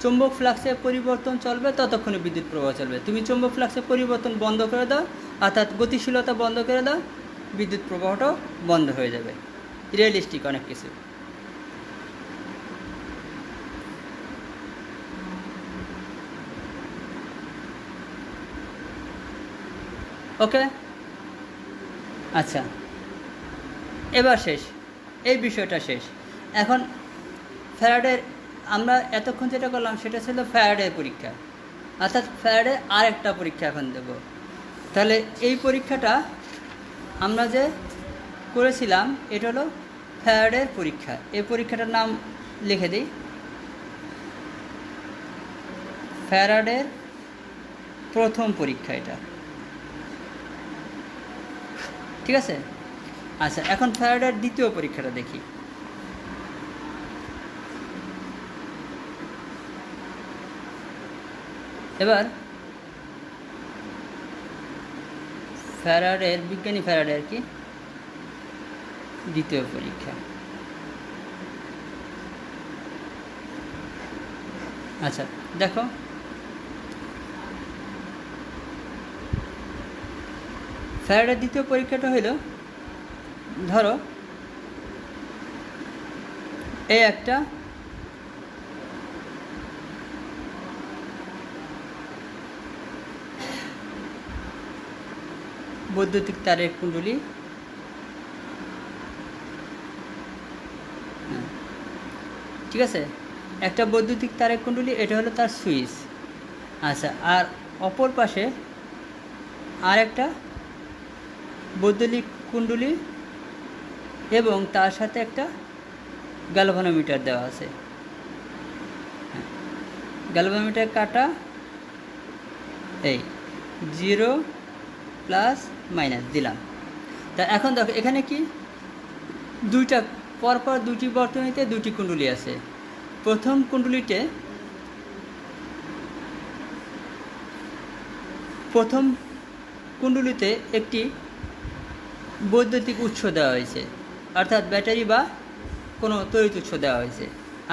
চুম্বক ফ্লাক্সের পরিবর্তন চলবে ততক্ষণই বিদ্যুৎ প্রবাহ চলবে। তুমি চুম্বক ফ্লাক্সের পরিবর্তন বন্ধ করে দাও, অর্থাৎ গতিশীলতা বন্ধ করে দাও, বিদ্যুৎ প্রবাহটাও বন্ধ হয়ে যাবে। রিয়েলিস্টিক অনেক কিছু। ওকে, আচ্ছা এবার শেষ, এই বিষয়টা শেষ। এখন ফ্যারাডের আমরা এতক্ষণ যেটা করলাম সেটা ছিল ফ্যারাডের পরীক্ষা, অর্থাৎ ফ্যারাডে আর একটা পরীক্ষা এখন দেব। তাহলে এই পরীক্ষাটা আমরা যে করেছিলাম এটা হলো ফ্যারাডের পরীক্ষা। এই পরীক্ষাটার নাম লিখে দিই, ফ্যারাডের প্রথম পরীক্ষা এটা, ঠিক আছে। আচ্ছা, এখন ফ্যারাডের দ্বিতীয় পরীক্ষাটা দেখি। এবার ফ্যারাডের বিজ্ঞানী ফ্যারাডে আর কি দ্বিতীয় পরীক্ষা। আচ্ছা দেখো, ফ্যারাডের দ্বিতীয় পরীক্ষাটা হইল, ধরো এই একটা বৈদ্যুতিক তারের কুণ্ডলী, ঠিক আছে, একটা বৈদ্যুতিক তারের কুণ্ডলী, এটা হলো তার সুইচ। আচ্ছা, আর অপর পাশে আর একটা বৈদ্যুতিক কুণ্ডলী এবং তার সাথে একটা গ্যালভানোমিটার দেওয়া আছে। গ্যালভানোমিটার কাটা এই 0 প্লাস মাইনাস দিলাম। তা এখন দেখো এখানে কি দুইটা পরপর দুটি বর্তনীতে দুটি কুণ্ডলী আছে। প্রথম কুণ্ডলীতে একটি বৈদ্যুতিক উৎস দেওয়া হয়েছে, অর্থাৎ ব্যাটারি বা কোনো তড়িৎ উৎস দেওয়া হয়েছে।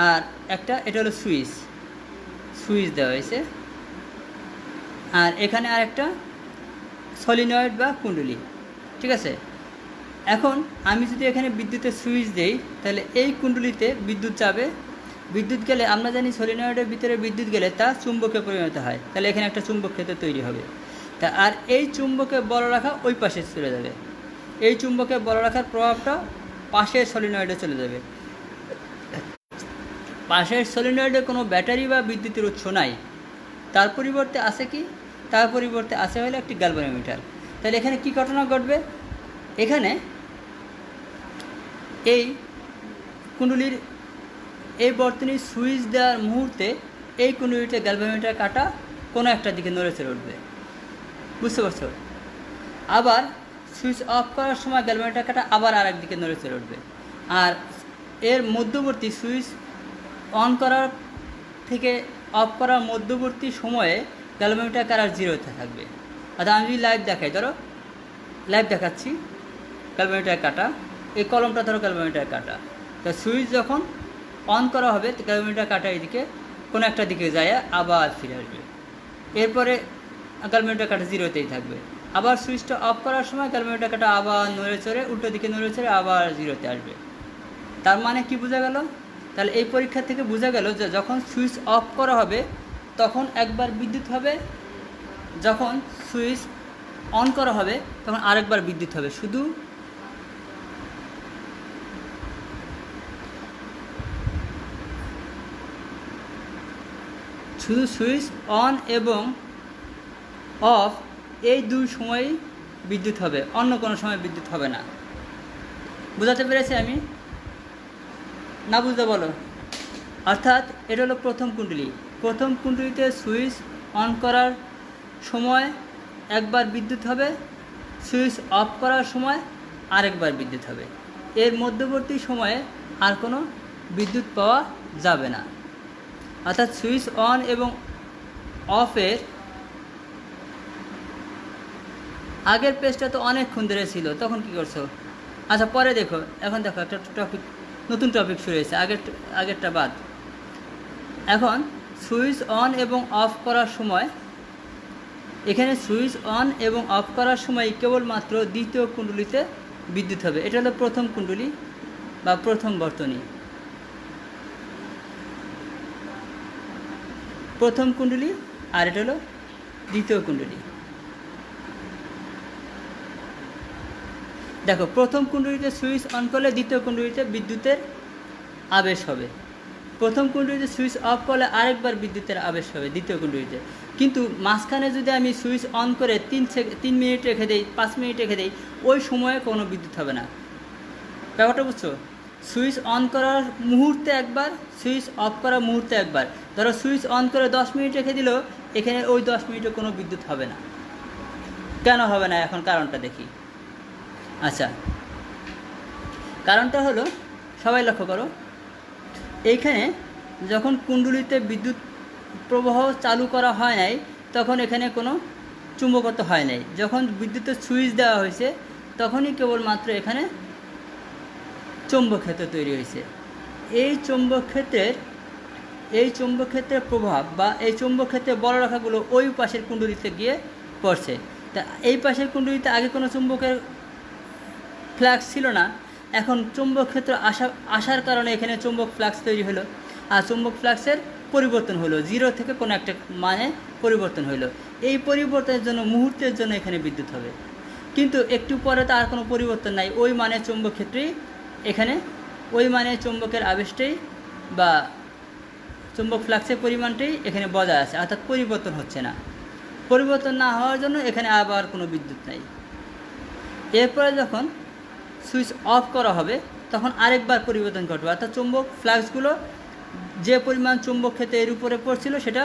আর একটা এটা হলো সুইচ দেওয়া হয়েছে। আর এখানে আর একটা সলিনয়েড বা কুণ্ডলী, ঠিক আছে। এখন আমি যদি এখানে বিদ্যুতের সুইচ দেই তাহলে এই কুণ্ডলিতে বিদ্যুৎ যাবে। বিদ্যুৎ গেলে আমরা জানি সলিনয়েডের ভিতরে বিদ্যুৎ গেলে তা চুম্বকে পরিণত হয়, তাহলে এখানে একটা চুম্বক ক্ষেত্র তৈরি হবে। তা আর এই চুম্বকে বল রাখা ওই পাশে চলে যাবে, এই চুম্বকে বল রাখার প্রভাবটা পাশের সলিনয়েডে চলে যাবে। পাশের সলিনয়েডে কোনো ব্যাটারি বা বিদ্যুতের উৎস নাই, তার পরিবর্তে আছে কি? তার পরিবর্তে আছে হলো একটি গ্যালভানোমিটার। তাহলে এখানে কি ঘটনা ঘটবে? এখানে এই কুণ্ডলীর এই বর্তনীর সুইচ দেওয়ার মুহূর্তে এই কুণ্ডলীতে গ্যালভানোমিটার কাটা কোনো একটা দিকে নড়ে চড়ে উঠবে, বুঝতে পারছো? আবার সুইচ অফ করার সময় গ্যালভানোমিটার কাটা আবার আর একদিকে নড়ে চড়ে উঠবে। আর এর মধ্যবর্তী সুইচ অন করার থেকে অফ করার মধ্যবর্তী সময়ে গ্যালভানোমিটার কাটা জিরোতে থাকবে। অর্থাৎ আমি যদি লাইভ দেখাই, ধরো লাইভ দেখাচ্ছি গ্যালভানোমিটার কাটা, এই কলমটা ধরো গ্যালভানোমিটার কাটা। তো সুইচ যখন অন করা হবে তো গ্যালভানোমিটার কাটা এদিকে কোনো একটা দিকে যায় আবার ফিরে আসবে, এরপরে গ্যালভানোমিটার কাটা জিরোতেই থাকবে। আবার সুইচটা অফ করার সময় গ্যালভানোমিটার কাটা আবার নড়ে চড়ে উল্টো দিকে নড়ে চড়ে আবার জিরোতে আসবে। তার মানে কি বোঝা গেল? তাহলে এই পরীক্ষা থেকে বোঝা গেল যে যখন সুইচ অফ করা হবে তখন একবার বিদ্যুৎ হবে, যখন সুইচ অন করা হবে তখন আরেকবার বিদ্যুৎ হবে। শুধু সুইচ অন এবং অফ এই দুই সময়ই বিদ্যুৎ হবে, অন্য কোনো সময় বিদ্যুৎ হবে না। বোঝাতে পেরেছি আমি? না বুঝতে বলো। অর্থাৎ এটা হলো প্রথম কুণ্ডলী। প্রথম কুণ্ডলীতে সুইচ অন করার সময় একবার বিদ্যুৎ হবে, সুইচ অফ করার সময় আরেকবার বিদ্যুৎ হবে। এর মধ্যবর্তী সময়ে আর কোনো বিদ্যুৎ পাওয়া যাবে না। অর্থাৎ সুইচ অন এবং অফের আগের পেজটা তো অনেকক্ষণ ধরে ছিল, তখন কি করছো? আচ্ছা পরে দেখো, এখন দেখো একটা টপিক, নতুন টপিক শুরু হয়েছে, আগেরটা বাদ। এখন সুইচ অন এবং অফ করার সময়, এখানে সুইচ অন এবং অফ করার সময় কেবলমাত্র দ্বিতীয় কুণ্ডলীতে বিদ্যুৎ হবে। এটা হলো প্রথম কুণ্ডলী বা প্রথম বর্তনী, প্রথম কুণ্ডলী, আর এটা হলো দ্বিতীয় কুণ্ডলী। দেখো প্রথম কুণ্ডলীতে সুইচ অন করলে দ্বিতীয় কুণ্ডলীতে বিদ্যুতের আবেশ হবে, প্রথম কুণ্ডলীতে সুইচ অফ করলে আরেকবার বিদ্যুতের আবেশ হবে দ্বিতীয় কুণ্ডলীতে। কিন্তু মাঝখানে যদি আমি সুইচ অন করে 3 মিনিট রেখে দিই, 5 মিনিট রেখে দিই, ওই সময়ে কোনো বিদ্যুৎ হবে না। ব্যাপারটা বুঝছো? সুইচ অন করার মুহূর্তে একবার, সুইচ অফ করার মুহূর্তে একবার। ধরো সুইচ অন করে 10 মিনিট রেখে দিল, এখানে ওই 10 মিনিটে কোনো বিদ্যুৎ হবে না। কেন হবে না? এখন কারণটা দেখি। আচ্ছা, কারণটা হলো, সবাই লক্ষ্য করো, এইখানে যখন কুণ্ডলীতে বিদ্যুৎ প্রবাহ চালু করা হয় নাই তখন এখানে কোনো চুম্বকত্ব হয় নাই। যখন বিদ্যুতের সুইচ দেওয়া হয়েছে তখনই কেবলমাত্র এখানে চৌম্বক ক্ষেত্র তৈরি হয়েছে। এই চৌম্বক ক্ষেত্রের প্রভাব বা এই চৌম্বক ক্ষেত্রের বড় রেখাগুলো ওই পাশের কুণ্ডলীতে গিয়ে পড়ছে। তা এই পাশের কুণ্ডলীতে আগে কোনো চুম্বকের ফ্লাক্স ছিল না, এখন চৌম্বক ক্ষেত্র আসার কারণে এখানে চৌম্বক ফ্লাক্স তৈরি হলো, আর চৌম্বক ফ্লাক্সের পরিবর্তন হলো, জিরো থেকে কোনো একটা মানে পরিবর্তন হলো। এই পরিবর্তনের জন্য মুহূর্তের জন্য এখানে বিদ্যুৎ হবে, কিন্তু একটু পরে তো আর কোনো পরিবর্তন নাই, ওই মানে চৌম্বক ক্ষেত্রেই এখানে, ওই মানে চৌম্বকের আবেশটাই বা চৌম্বক ফ্লাক্সের পরিমাণটাই এখানে বজায় আছে, অর্থাৎ পরিবর্তন হচ্ছে না। পরিবর্তন না হওয়ার জন্য এখানে আবার কোনো বিদ্যুৎ নাই। এরপরে যখন সুইচ অফ করা হবে তখন আরেকবার পরিবর্তন ঘটবে, অর্থাৎ চৌম্বক ফ্লাক্সগুলো যে পরিমাণ চৌম্বক ক্ষেত্রে এর উপরে পড়ছিল সেটা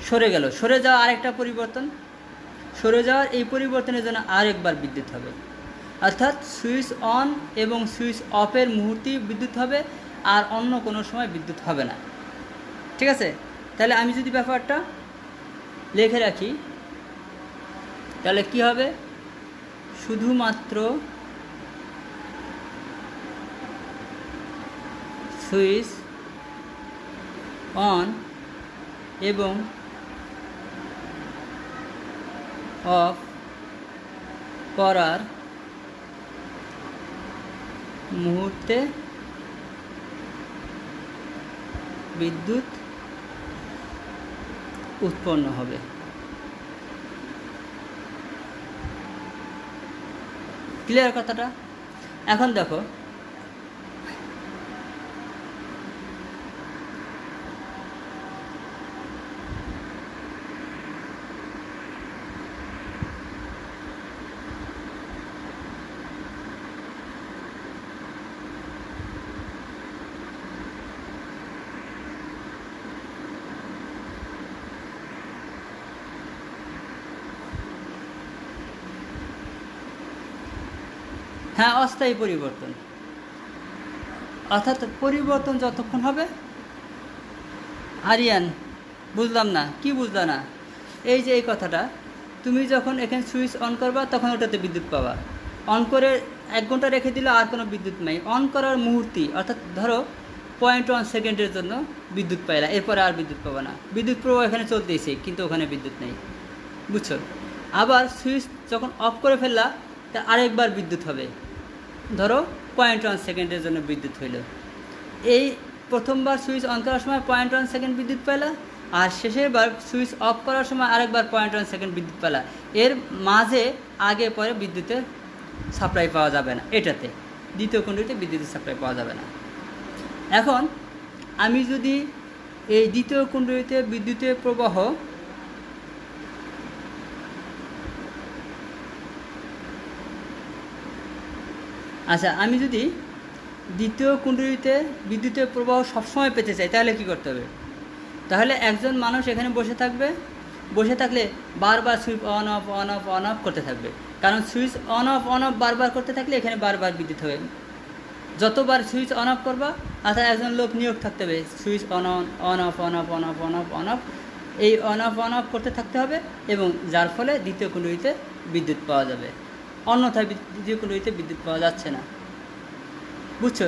সরে গেল, সরে যাওয়া আরেকটা পরিবর্তন, সরে যাওয়ার এই পরিবর্তনের জন্য আরেকবার বিদ্যুৎ হবে। অর্থাৎ সুইচ অন এবং সুইচ অফের মুহূর্তেই বিদ্যুৎ হবে, আর অন্য কোনো সময় বিদ্যুৎ হবে না। ঠিক আছে? তাহলে আমি যদি ব্যাপারটা লিখে রাখি তাহলে কি হবে? শুধুমাত্র সুইচ অন এবং অফ করার মুহূর্তে বিদ্যুৎ উৎপন্ন হবে। ক্লিয়ার কথাটা? এখন দেখো, হ্যাঁ, অস্থায়ী পরিবর্তন, অর্থাৎ পরিবর্তন যতক্ষণ হবে। আরিয়ান, বুঝলাম না, কি বুঝলা না? এই যে এই কথাটা, তুমি যখন এখানে সুইচ অন করবা তখন ওটাতে বিদ্যুৎ পাবা। অন করে 1 ঘন্টা রেখে দিলে আর কোনো বিদ্যুৎ নাই। অন করার মুহূর্তে, অর্থাৎ ধরো 0.1 সেকেন্ডের জন্য বিদ্যুৎ পাইলা, এরপরে আর বিদ্যুৎ পাবা না। বিদ্যুৎ প্রবাহ এখানে চলতেইছে, কিন্তু ওখানে বিদ্যুৎ নেই, বুঝছো? আবার সুইচ যখন অফ করে ফেললা, তা আরেকবার বিদ্যুৎ হবে। ধরো 0.1 সেকেন্ডের জন্য বিদ্যুৎ হইল। এই প্রথমবার সুইচ অন করার সময় 0.1 সেকেন্ড বিদ্যুৎ পেলা, আর শেষের বার সুইচ অফ করার সময় আরেকবার 0.1 সেকেন্ড বিদ্যুৎ পেলা। এর মাঝে আগে পরে বিদ্যুতের সাপ্লাই পাওয়া যাবে না, এটাতে দ্বিতীয় কুণ্ডলীতে বিদ্যুতের সাপ্লাই পাওয়া যাবে না। এখন আমি যদি এই দ্বিতীয় কুণ্ডলীতে বিদ্যুতের প্রবাহ আমি যদি দ্বিতীয় কুণ্ডলীতে বিদ্যুতের প্রবাহ সবসময় পেতে চাই, তাহলে কি করতে হবে? তাহলে একজন মানুষ এখানে বসে থাকবে, বসে থাকলে বারবার switch on of on of on of করতে থাকবে। কারণ সুইচ অন অফ বারবার করতে থাকলে এখানে বারবার বিদ্যুৎ হবে। যতবার সুইচ অন অফ করবা, অর্থাৎ একজন লোক নিয়োগ থাকতে হবে, switch on of on of on of on of on of, এই অন অফ করতে থাকতে হবে, এবং যার ফলে দ্বিতীয় কুণ্ডলীতে বিদ্যুৎ পাওয়া যাবে। অন্যথায় দ্বিতীয় কুণ্ডলীতে বিদ্যুৎ পাওয়া যাচ্ছে না, বুঝছো?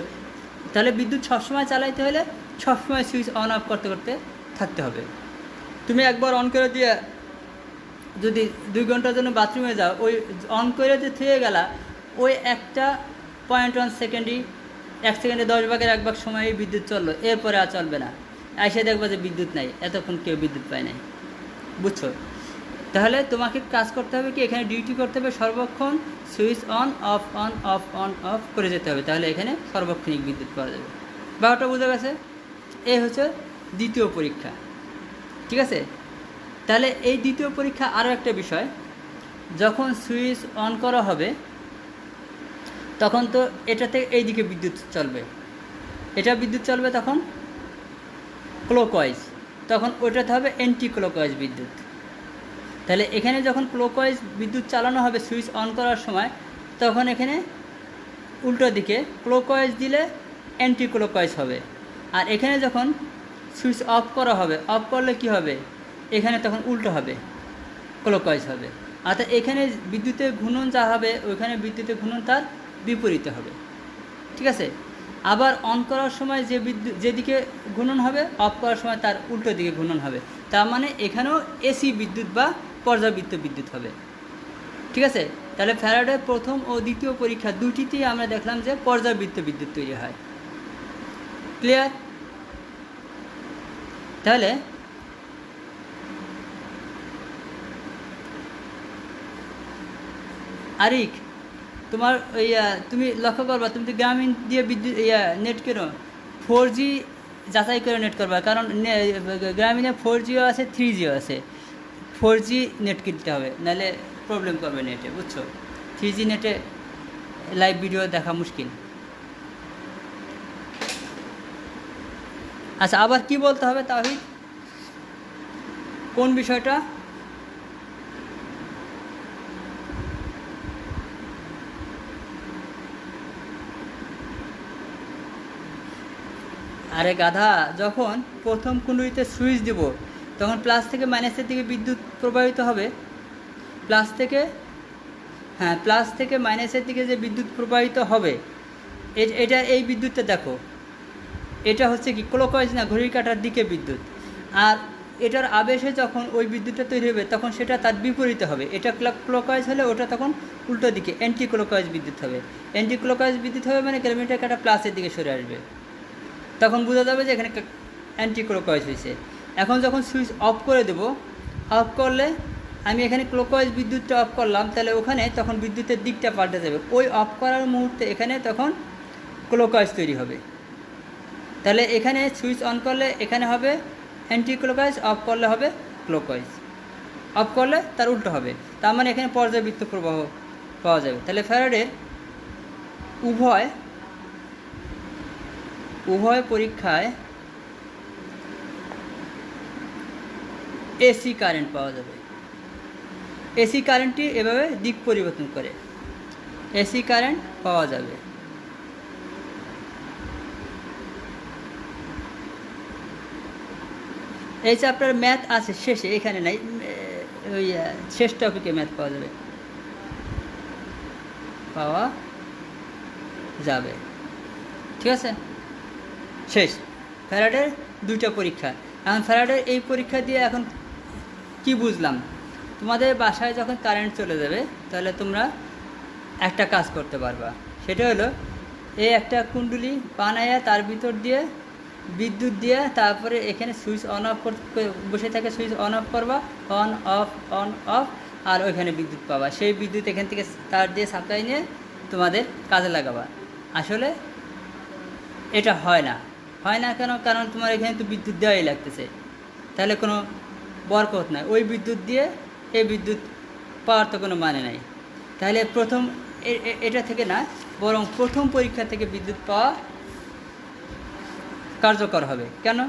তাহলে বিদ্যুৎ সবসময় চালাইতে হলে সবসময় সুইচ অন অফ করতে করতে থাকতে হবে। তুমি একবার অন করে দিয়ে যদি 2 ঘন্টার জন্য বাথরুমে যাও, ওই অন করে যে থুয়ে গেলা, ওই একটা 0.1 সেকেন্ডই, 1 সেকেন্ডে 10 ভাগের 1 ভাগ সময়ই বিদ্যুৎ চললো, এরপরে আর চলবে না। এসে দেখবো যে বিদ্যুৎ নাই, এতক্ষণ কেউ বিদ্যুৎ পায় নাই, বুঝছো? তাহলে তোমাকে কাজ করতে হবে কি, এখানে ডিউটি করতে হবে, সর্বক্ষণ সুইচ অন অফ করে যেতে হবে। তাহলে এখানে সর্বক্ষণিক বিদ্যুৎ পাওয়া যাবে। ব্যাপারটা বোঝা গেছে? এই হচ্ছে দ্বিতীয় পরীক্ষা, ঠিক আছে? তাহলে এই দ্বিতীয় পরীক্ষা আরও একটা বিষয়, যখন সুইচ অন করা হবে তখন তো এটাতে এই দিকে বিদ্যুৎ চলবে, এটা বিদ্যুৎ চলবে তখন ক্লকওয়াইজ, তখন ওইটাতে হবে অ্যান্টি ক্লকওয়াইজ বিদ্যুৎ। তাহলে এখানে যখন ক্লকওয়াইজ বিদ্যুৎ চালানো হবে সুইচ অন করার সময়, তখন এখানে উল্টো দিকে ক্লকওয়াইজ দিলে অ্যান্টি ক্লকওয়াইজ হবে। আর এখানে যখন সুইচ অফ করা হবে, অফ করলে কি হবে, এখানে তখন উল্টো হবে, ক্লকওয়াইজ হবে। অর্থাৎ এখানে বিদ্যুতের ঘূর্ণন যা হবে, ওইখানে বিদ্যুতের ঘূর্ণন তার বিপরীতে হবে, ঠিক আছে? আবার অন করার সময় যে বিদ্যুৎ যেদিকে ঘূর্ণন হবে, অফ করার সময় তার উল্টো দিকে ঘূর্ণন হবে। তার মানে এখানেও এসি বিদ্যুৎ বা পর্যাবৃত্ত বিদ্যুৎ হবে, ঠিক আছে? তাহলে ফ্যারাডের প্রথম ও দ্বিতীয় পরীক্ষা দুটিতেই আমরা দেখলাম যে পর্যাবৃত্ত বিদ্যুৎ তৈরি হয়। ক্লিয়ার? তাহলে আরিক, তোমার ওই তুমি লক্ষ্য করবা, তুমি তো গ্রামীণ দিয়ে বিদ্যুৎ নেট কেনো 4G যাচাই করে নেট করবা, কারণ গ্রামীণে 4Gও আছে 3Gও আছে। 4G নেট কিনতে হবে, নাহলে প্রবলেম করবে নেটে, বুঝছো? 3G নেটে লাইভ ভিডিও দেখা মুশকিল। আচ্ছা, আবার কি বলতে হবে তাহিদ, কোন বিষয়টা? আরে গাধা, যখন প্রথম কুণ্ডলীতে সুইচ দেব তখন প্লাস থেকে মাইনাসের দিকে বিদ্যুৎ প্রবাহিত হবে। প্লাস থেকে মাইনাসের দিকে যে বিদ্যুৎ প্রবাহিত হবে, এটা এই বিদ্যুৎটা দেখো, এটা হচ্ছে কি ক্লকওয়াইজ না, ঘড়ির কাঁটার দিকে বিদ্যুৎ। আর এটার আবেশে যখন ওই বিদ্যুৎটা তৈরি হবে তখন সেটা তার বিপরীতে হবে। এটা ক্লকওয়াইজ হলে ওটা তখন উল্টো দিকে অ্যান্টি ক্লকওয়াইজ বিদ্যুৎ হবে। অ্যান্টি ক্লকওয়াইজ বিদ্যুৎ হবে মানে ক্যালকুলেটর কাটা প্লাসের দিকে সরে আসবে, তখন বোঝা যাবে যে এখানে অ্যান্টি ক্লকওয়াইজ হয়েছে। এখন যখন সুইচ অফ করে দেব, অফ করলে আমি এখানে ক্লকওয়াইজ বিদ্যুৎটা অফ করলাম, তাহলে ওখানে তখন বিদ্যুতের দিকটা পাল্টে যাবে। ওই অফ করার মুহূর্তে এখানে তখন ক্লকওয়াইজ তৈরি হবে। তাহলে এখানে সুইচ অন করলে এখানে হবে অ্যান্টি ক্লকওয়াইজ, অফ করলে হবে ক্লকওয়াইজ। অফ করলে তার উল্টো হবে, তার মানে এখানে পর্যাবৃত্ত প্রবাহ পাওয়া যাবে। তাহলে ফ্যারাডের উভয় পরীক্ষায় এসি কারেন্ট পাওয়া যাবে। এসি কারেন্টটি এভাবে দিক পরিবর্তন করে এসি কারেন্ট পাওয়া যাবে। এই চ্যাপ্টার ম্যাথ আছে শেষে, এখানে নাই, ওই শেষ টপিকে ম্যাথ পাওয়া যাবে। ঠিক আছে, শেষ ফ্যারাডের দুইটা পরীক্ষা। এখন ফ্যারাডের এই পরীক্ষা দিয়ে এখন কি বুঝলাম, তোমাদের বাসায় যখন কারেন্ট চলে যাবে তাহলে তোমরা একটা কাজ করতে পারবা। সেটা হলো এই একটা কুণ্ডলী বানায়া তার ভিতর দিয়ে বিদ্যুৎ দিয়ে তারপরে এখানে সুইচ অন অফ বসে থাকে, সুইচ অন অফ করবা, অন অফ, আর ওইখানে বিদ্যুৎ পাবা। সেই বিদ্যুৎ এখান থেকে তার দিয়ে সাপ্লাই নিয়ে তোমাদের কাজে লাগাবা। আসলে এটা হয় না কেন? কারণ তোমার এখানে তো বিদ্যুৎ দেওয়াই লাগতেছে, তাহলে কোনো বরকত নাই। ওই বিদ্যুৎ দিয়ে এই বিদ্যুৎ পাওয়ার তো কোনো মানে নাই। তাহলে প্রথম এটা থেকে না, বরং প্রথম পরীক্ষা থেকে বিদ্যুৎ পাওয়া কার্যকর হবে। কেন?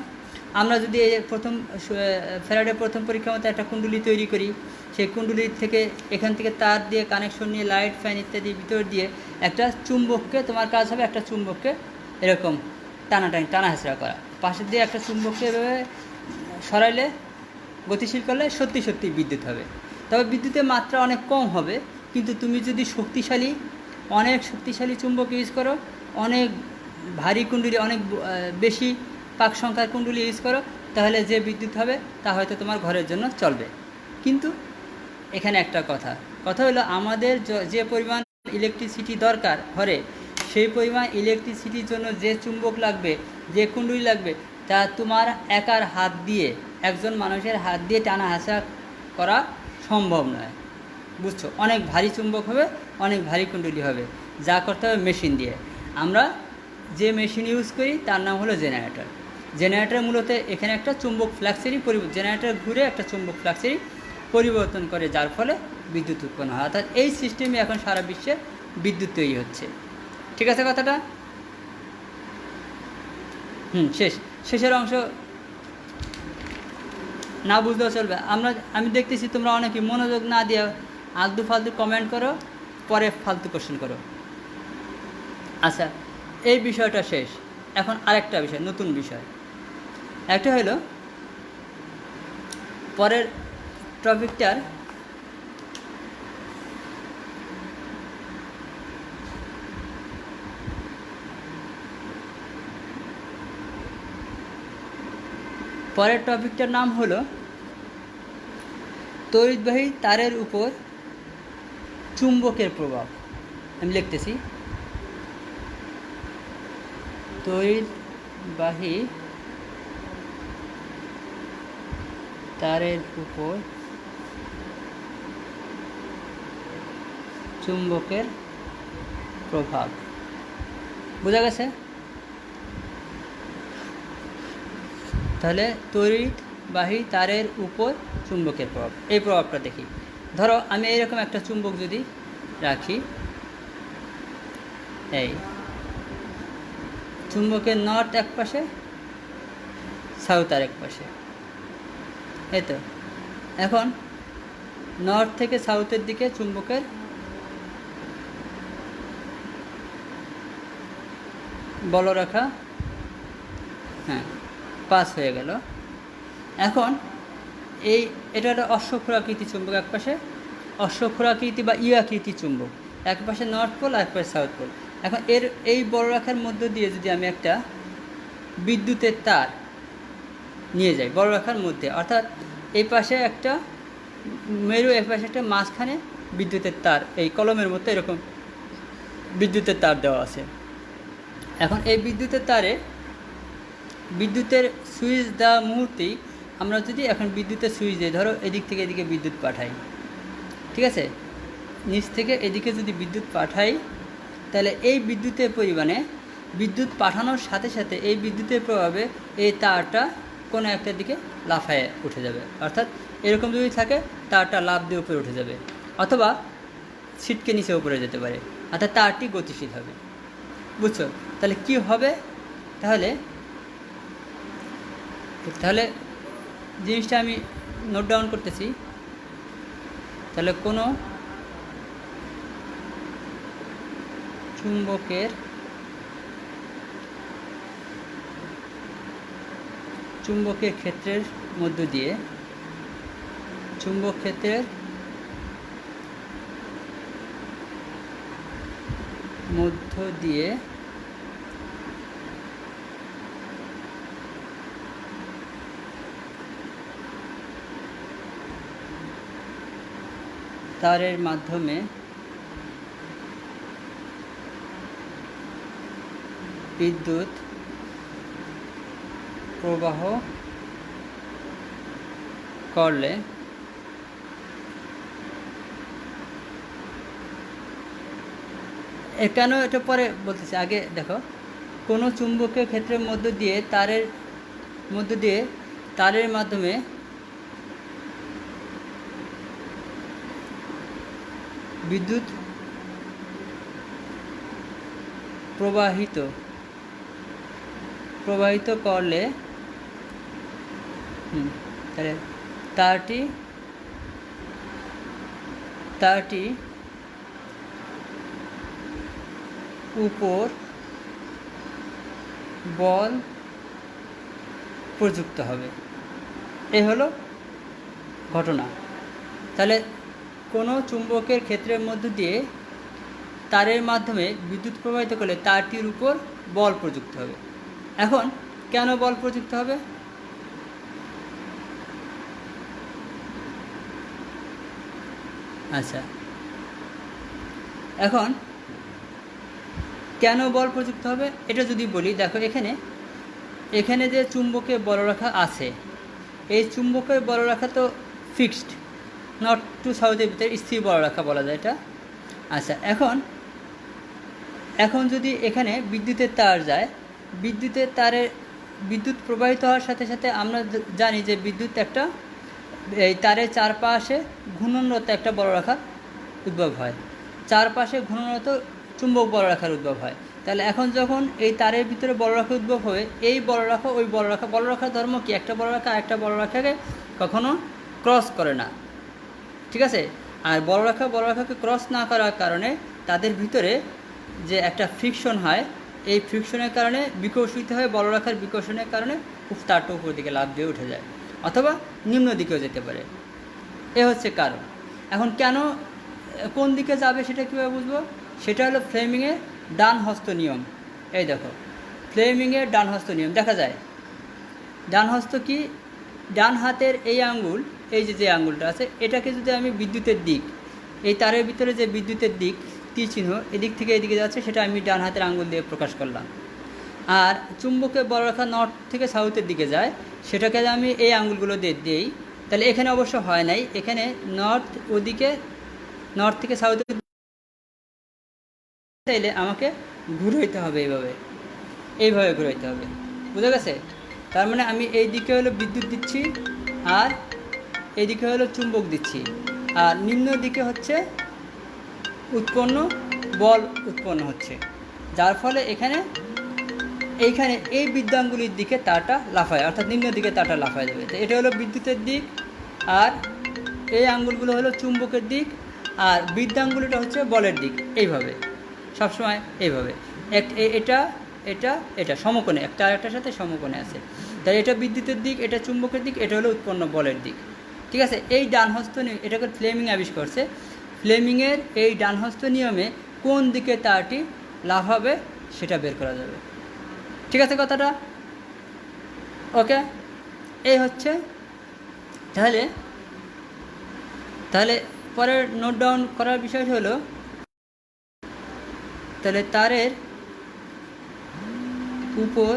আমরা যদি এই ফ্যারাডের প্রথম পরীক্ষার মতো একটা কুণ্ডলী তৈরি করি, সেই কুণ্ডলী থেকে এখান থেকে তার দিয়ে কানেকশন নিয়ে লাইট ফ্যান ইত্যাদি ভিতর দিয়ে একটা চুম্বককে, তোমার কাজ হবে একটা চুম্বককে এরকম টানা হেঁচড়া করা। পাশের দিয়ে একটা চুম্বককে এভাবে সরাইলে, গতিশীল করলে সত্যি বিদ্যুৎ হবে। তবে বিদ্যুতের মাত্রা অনেক কম হবে, কিন্তু তুমি যদি অনেক শক্তিশালী চুম্বক ইউজ করো, অনেক ভারী কুণ্ডলী, অনেক বেশি পাক সংখ্যার কুণ্ডলী ইউজ করো, তাহলে যে বিদ্যুৎ হবে তা হয়তো তোমার ঘরের জন্য চলবে। কিন্তু এখানে একটা কথা হলো, আমাদের যে পরিমাণ ইলেকট্রিসিটি দরকার ঘরে, সেই পরিমাণ ইলেকট্রিসিটির জন্য যে চুম্বক লাগবে, যে কুণ্ডলী লাগবে, তা তোমার একার হাত দিয়ে, একজন মানুষের হাত দিয়ে টানা হাঁচা করা সম্ভব নয়। বুঝছো? অনেক ভারী চুম্বক হবে, অনেক ভারী কুণ্ডলী হবে, যা করতে হবে মেশিন দিয়ে। আমরা যে মেশিন ইউজ করি তার নাম হলো জেনারেটর। জেনারেটর মূলত এখানে একটা চুম্বক ফ্লাক্সেরই জেনারেটর ঘুরে একটা চুম্বক ফ্লাক্সেরই পরিবর্তন করে, যার ফলে বিদ্যুৎ উৎপন্ন হয়। অর্থাৎ এই সিস্টেমে এখন সারা বিশ্বে বিদ্যুৎ তৈরি হচ্ছে। ঠিক আছে কথাটা? শেষের অংশ না বুঝলেও চলবে। আমি দেখতেছি তোমরা অনেকে মনোযোগ না দিয়ে আলতু ফালতু কমেন্ট করো, পরে ফালতু কোশ্চেন করো। আচ্ছা, এই বিষয়টা শেষ। এখন আরেকটা বিষয়, নতুন বিষয় একটা হলো, পরের টপিকটার নাম হলো তড়িৎবাহী তারের উপর চুম্বকের প্রভাব। আমি লিখতেছি, তড়িৎবাহী তারের উপর চুম্বকের প্রভাব। বোঝা গেছে? তাহলে তড়িৎবাহী তারের উপর চুম্বকের প্রভাব, এই প্রভাবটা দেখি। ধরো আমি এইরকম একটা চুম্বক যদি রাখি, এই চুম্বকের নর্থ এক পাশে, সাউথ আর এক পাশে, এই তো। এখন নর্থ থেকে সাউথের দিকে চুম্বকের বলরেখা পাস হয়ে গেল। এখন এটা একটা অশ্বক্ষুরাকৃতি চুম্বক, এক পাশে অশ্বক্ষুরাকৃতি বা আকৃতি চুম্বক, এক পাশে নর্থ পোল আর এক পাশে সাউথ পোল। এখন এই বলরেখার মধ্য দিয়ে যদি আমি একটা বিদ্যুতের তার নিয়ে যায় বলরেখার মধ্যে, অর্থাৎ এই পাশে একটা মেরু, এই পাশে একটা, মাঝখানে বিদ্যুতের তার, এই কলমের মধ্যে এরকম বিদ্যুতের তার দেওয়া আছে। এখন এই বিদ্যুতের তারে বিদ্যুতের সুইচ দেওয়া মুহূর্তেই আমরা যদি এখন বিদ্যুতের সুইচ দিই, ধরো এদিক থেকে এদিকে বিদ্যুৎ পাঠাই, ঠিক আছে, নিচ থেকে এদিকে যদি বিদ্যুৎ পাঠাই, তাহলে এই বিদ্যুতের পরিমাণে বিদ্যুৎ পাঠানোর সাথে সাথে এই বিদ্যুতের প্রভাবে এই তারটা কোনো একটা দিকে লাফায় উঠে যাবে, অর্থাৎ এরকম যদি থাকে তারটা লাফ দিয়ে উপরে উঠে যাবে, অথবা ছিটকে নিচে উপরে যেতে পারে, অর্থাৎ তারটি গতিশীল হবে। বুঝছো? তাহলে কি হবে? তাহলে জিনিসটা আমি নোট ডাউন করতেছি। তাহলে কোনো চুম্বকের ক্ষেত্রের মধ্য দিয়ে চুম্বক ক্ষেত্রের মধ্য দিয়ে তারের মাধ্যমে বিদ্যুৎ প্রবাহ করলে কেন এটা পরে বলতেছি, আগে দেখো, কোনো চুম্বকের ক্ষেত্রের মধ্য দিয়ে তারের মাধ্যমে বিদ্যুৎ প্রবাহিত করলে তাহলে তারটি উপর বল প্রযুক্ত হবে। এই হলো ঘটনা। তাহলে কোনো চুম্বকের ক্ষেত্রের মধ্য দিয়ে তারের মাধ্যমে বিদ্যুৎ প্রবাহিত করলে তারটির উপর বল প্রযুক্ত হবে। এখন কেন বল প্রযুক্ত হবে? আচ্ছা, এখন কেন বল প্রযুক্ত হবে এটা যদি বলি, দেখো এখানে যে চুম্বকের বলরেখা আছে, এই চুম্বকের বলরেখা তো ফিক্সড, নর্থ টু সাউথের ভিতরে স্থির বলরেখা বলা যায় এটা। আচ্ছা, এখন যদি এখানে বিদ্যুতের তার যায়, বিদ্যুতের তারে বিদ্যুৎ প্রবাহিত হওয়ার সাথে সাথে আমরা জানি যে বিদ্যুৎ একটা এই তারের চারপাশে ঘূর্ণনরত একটা বলরেখার উদ্ভব হয়, চারপাশে ঘূর্ণনরত চুম্বক বলরেখার উদ্ভব হয়। তাহলে এখন যখন এই তারের ভিতরে বলরেখা উদ্ভব হবে, এই বলরেখা ওই বলরেখার ধর্ম কি, একটা বলরেখা একটা বলরেখাকে কখনো ক্রস করে না, ঠিক আছে। আর বলরেখাকে ক্রস না করার কারণে তাদের ভিতরে যে একটা ফ্রিকশন হয়, এই ফ্রিকশনের কারণে বিকর্ষিত হয়, বলরেখার বিকর্ষণের কারণে তারটা উপর দিকে লাফ দিয়ে উঠে যায়, অথবা নিম্ন দিকেও যেতে পারে। এ হচ্ছে কারণ। এখন কেন কোন দিকে যাবে সেটা কীভাবে বুঝবো? সেটা হলো ফ্লেমিংয়ের ডান হস্ত নিয়ম। এই দেখো, ফ্লেমিংয়ের ডান হস্ত নিয়ম দেখা যায়। ডান হস্ত কি? ডান হাতের এই আঙ্গুল, এই যে আঙ্গুলটা আছে, এটাকে যদি আমি বিদ্যুতের দিক, এই তারের ভিতরে যে বিদ্যুতের দিক তীর চিহ্ন এদিক থেকে এদিকে যাচ্ছে, সেটা আমি ডান হাতের আঙ্গুল দিয়ে প্রকাশ করলাম। আর চুম্বকের বলরেখা নর্থ থেকে সাউথের দিকে যায়, সেটাকে আমি এই আঙ্গুলগুলো দিয়ে দিই। তাহলে এখানে অবশ্য হয় নাই, এখানে নর্থ থেকে সাউথে চাইলে আমাকে ঘুরাইতে হবে, এইভাবে ঘুরাইতে হবে। বুঝা গেছে? তার মানে আমি এই দিকে হলো বিদ্যুৎ দিচ্ছি, আর এইদিকে হলো চুম্বক দিচ্ছি, আর নিম্ন দিকে হচ্ছে বল উৎপন্ন হচ্ছে, যার ফলে এইখানে এই বিদ্যাঙ্গুলির দিকে তারটা লাফায়, অর্থাৎ নিম্ন দিকে তারটা লাফায় যাবে। তো এটা হলো বিদ্যুতের দিক, আর এই আঙ্গুলগুলো হলো চুম্বকের দিক, আর বিদ্যাঙ্গুলিটা হচ্ছে বলের দিক। এইভাবে সবসময় এইভাবে এটা সমকোণে, একটা আরেকটার সাথে সমকোণে আছে। তাই এটা বিদ্যুতের দিক, এটা চুম্বকের দিক, এটা হলো উৎপন্ন বলের দিক, ঠিক আছে। এই ডানহস্ত নিয়ম, এটাকে ফ্লেমিং আবিষ্কার করছে। ফ্লেমিংয়ের এই ডানহস্ত নিয়মে কোন দিকে তারটি লাফ হবে সেটা বের করা যাবে, ঠিক আছে কথাটা? ওকে, এই হচ্ছে। তাহলে তাহলে পরে নোট ডাউন করার বিষয় হলো, তাহলে তারের উপর,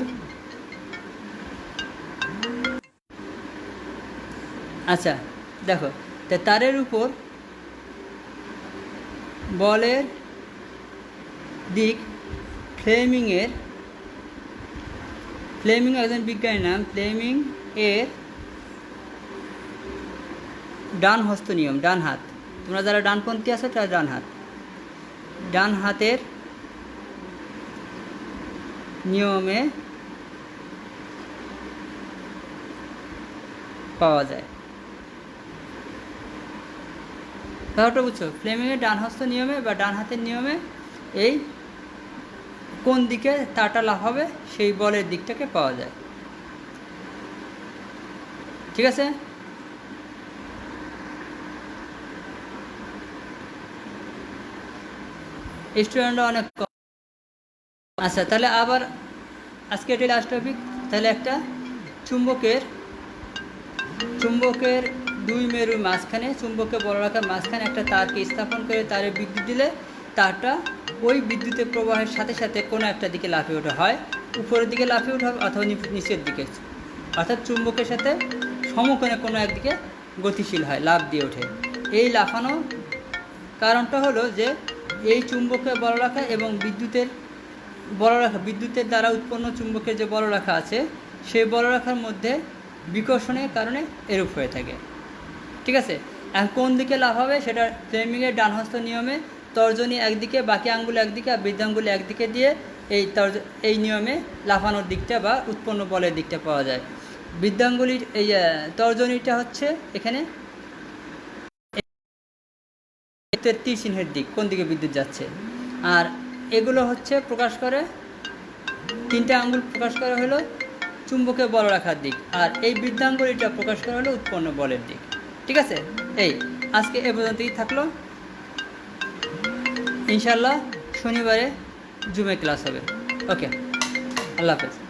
আচ্ছা দেখো, তারের উপর বলের দিক ফ্লেমিং একজন বিজ্ঞানীর নাম, ফ্লেমিং এর ডান হস্ত নিয়ম, ডান হাত, তোমরা যারা ডানপন্থী আছো তারা ডান হাতের নিয়মে পাওয়া যায়। ব্যাপারটা বুঝছো? ফ্লেমিংয়ের ডান হস্ত নিয়মে বা ডান হাতের নিয়মে এই কোন দিকে তারটা লাফ হবে সেই বলের দিকটাকে পাওয়া যায়। ঠিক আছে? স্টুডেন্টরা অনেক। আচ্ছা তাহলে আবার আজকে এটি লাস্ট টপিক। তাহলে একটা চুম্বকের দুই মেরুর মাঝখানে, চুম্বকের বলরাখার মাঝখানে একটা তারকে স্থাপন করে তারে বিদ্যুৎ দিলে তারটা ওই বিদ্যুতের প্রবাহের সাথে সাথে কোনো একটা দিকে লাফিয়ে ওঠা হয়, উপরের দিকে লাফিয়ে ওঠা অথবা নিচের দিকে, অর্থাৎ চুম্বকের সাথে সমকোণে কোনো একদিকে গতিশীল হয়, লাফ দিয়ে ওঠে। এই লাফানো কারণটা হলো যে এই চুম্বকের বলরাখা এবং বিদ্যুতের দ্বারা উৎপন্ন চুম্বকের যে বলরাখা আছে সেই বলরাখার মধ্যে বিকর্ষণের কারণে এরূপ হয়ে থাকে। ঠিক আছে? এখন কোন দিকে লাফ হবে সেটা ফ্লেমিংয়ের ডানহস্ত নিয়মে তর্জনী একদিকে, বাকি আঙ্গুল একদিকে আর বৃদ্ধাঙ্গুল একদিকে দিয়ে এই নিয়মে লাফানোর দিকটা বা উৎপন্ন বলের দিকটা পাওয়া যায়। বৃদ্ধাঙ্গুলির এই তর্জনীটা হচ্ছে এখানে তীর চিহ্নের দিক, কোন দিকে বিদ্যুৎ যাচ্ছে। আর এগুলো হচ্ছে প্রকাশ করে, তিনটা আঙ্গুল প্রকাশ করা হলো চুম্বকের বলরাখার দিক, আর এই বৃদ্ধাঙ্গুলিটা প্রকাশ করা হলো উৎপন্ন বলের দিক। ঠিক আছে? এই আজকে এ পর্যন্তই থাকলো। ইনশাল্লাহ শনিবারে জুমে ক্লাস হবে। ওকে, আল্লাহ হাফেজ।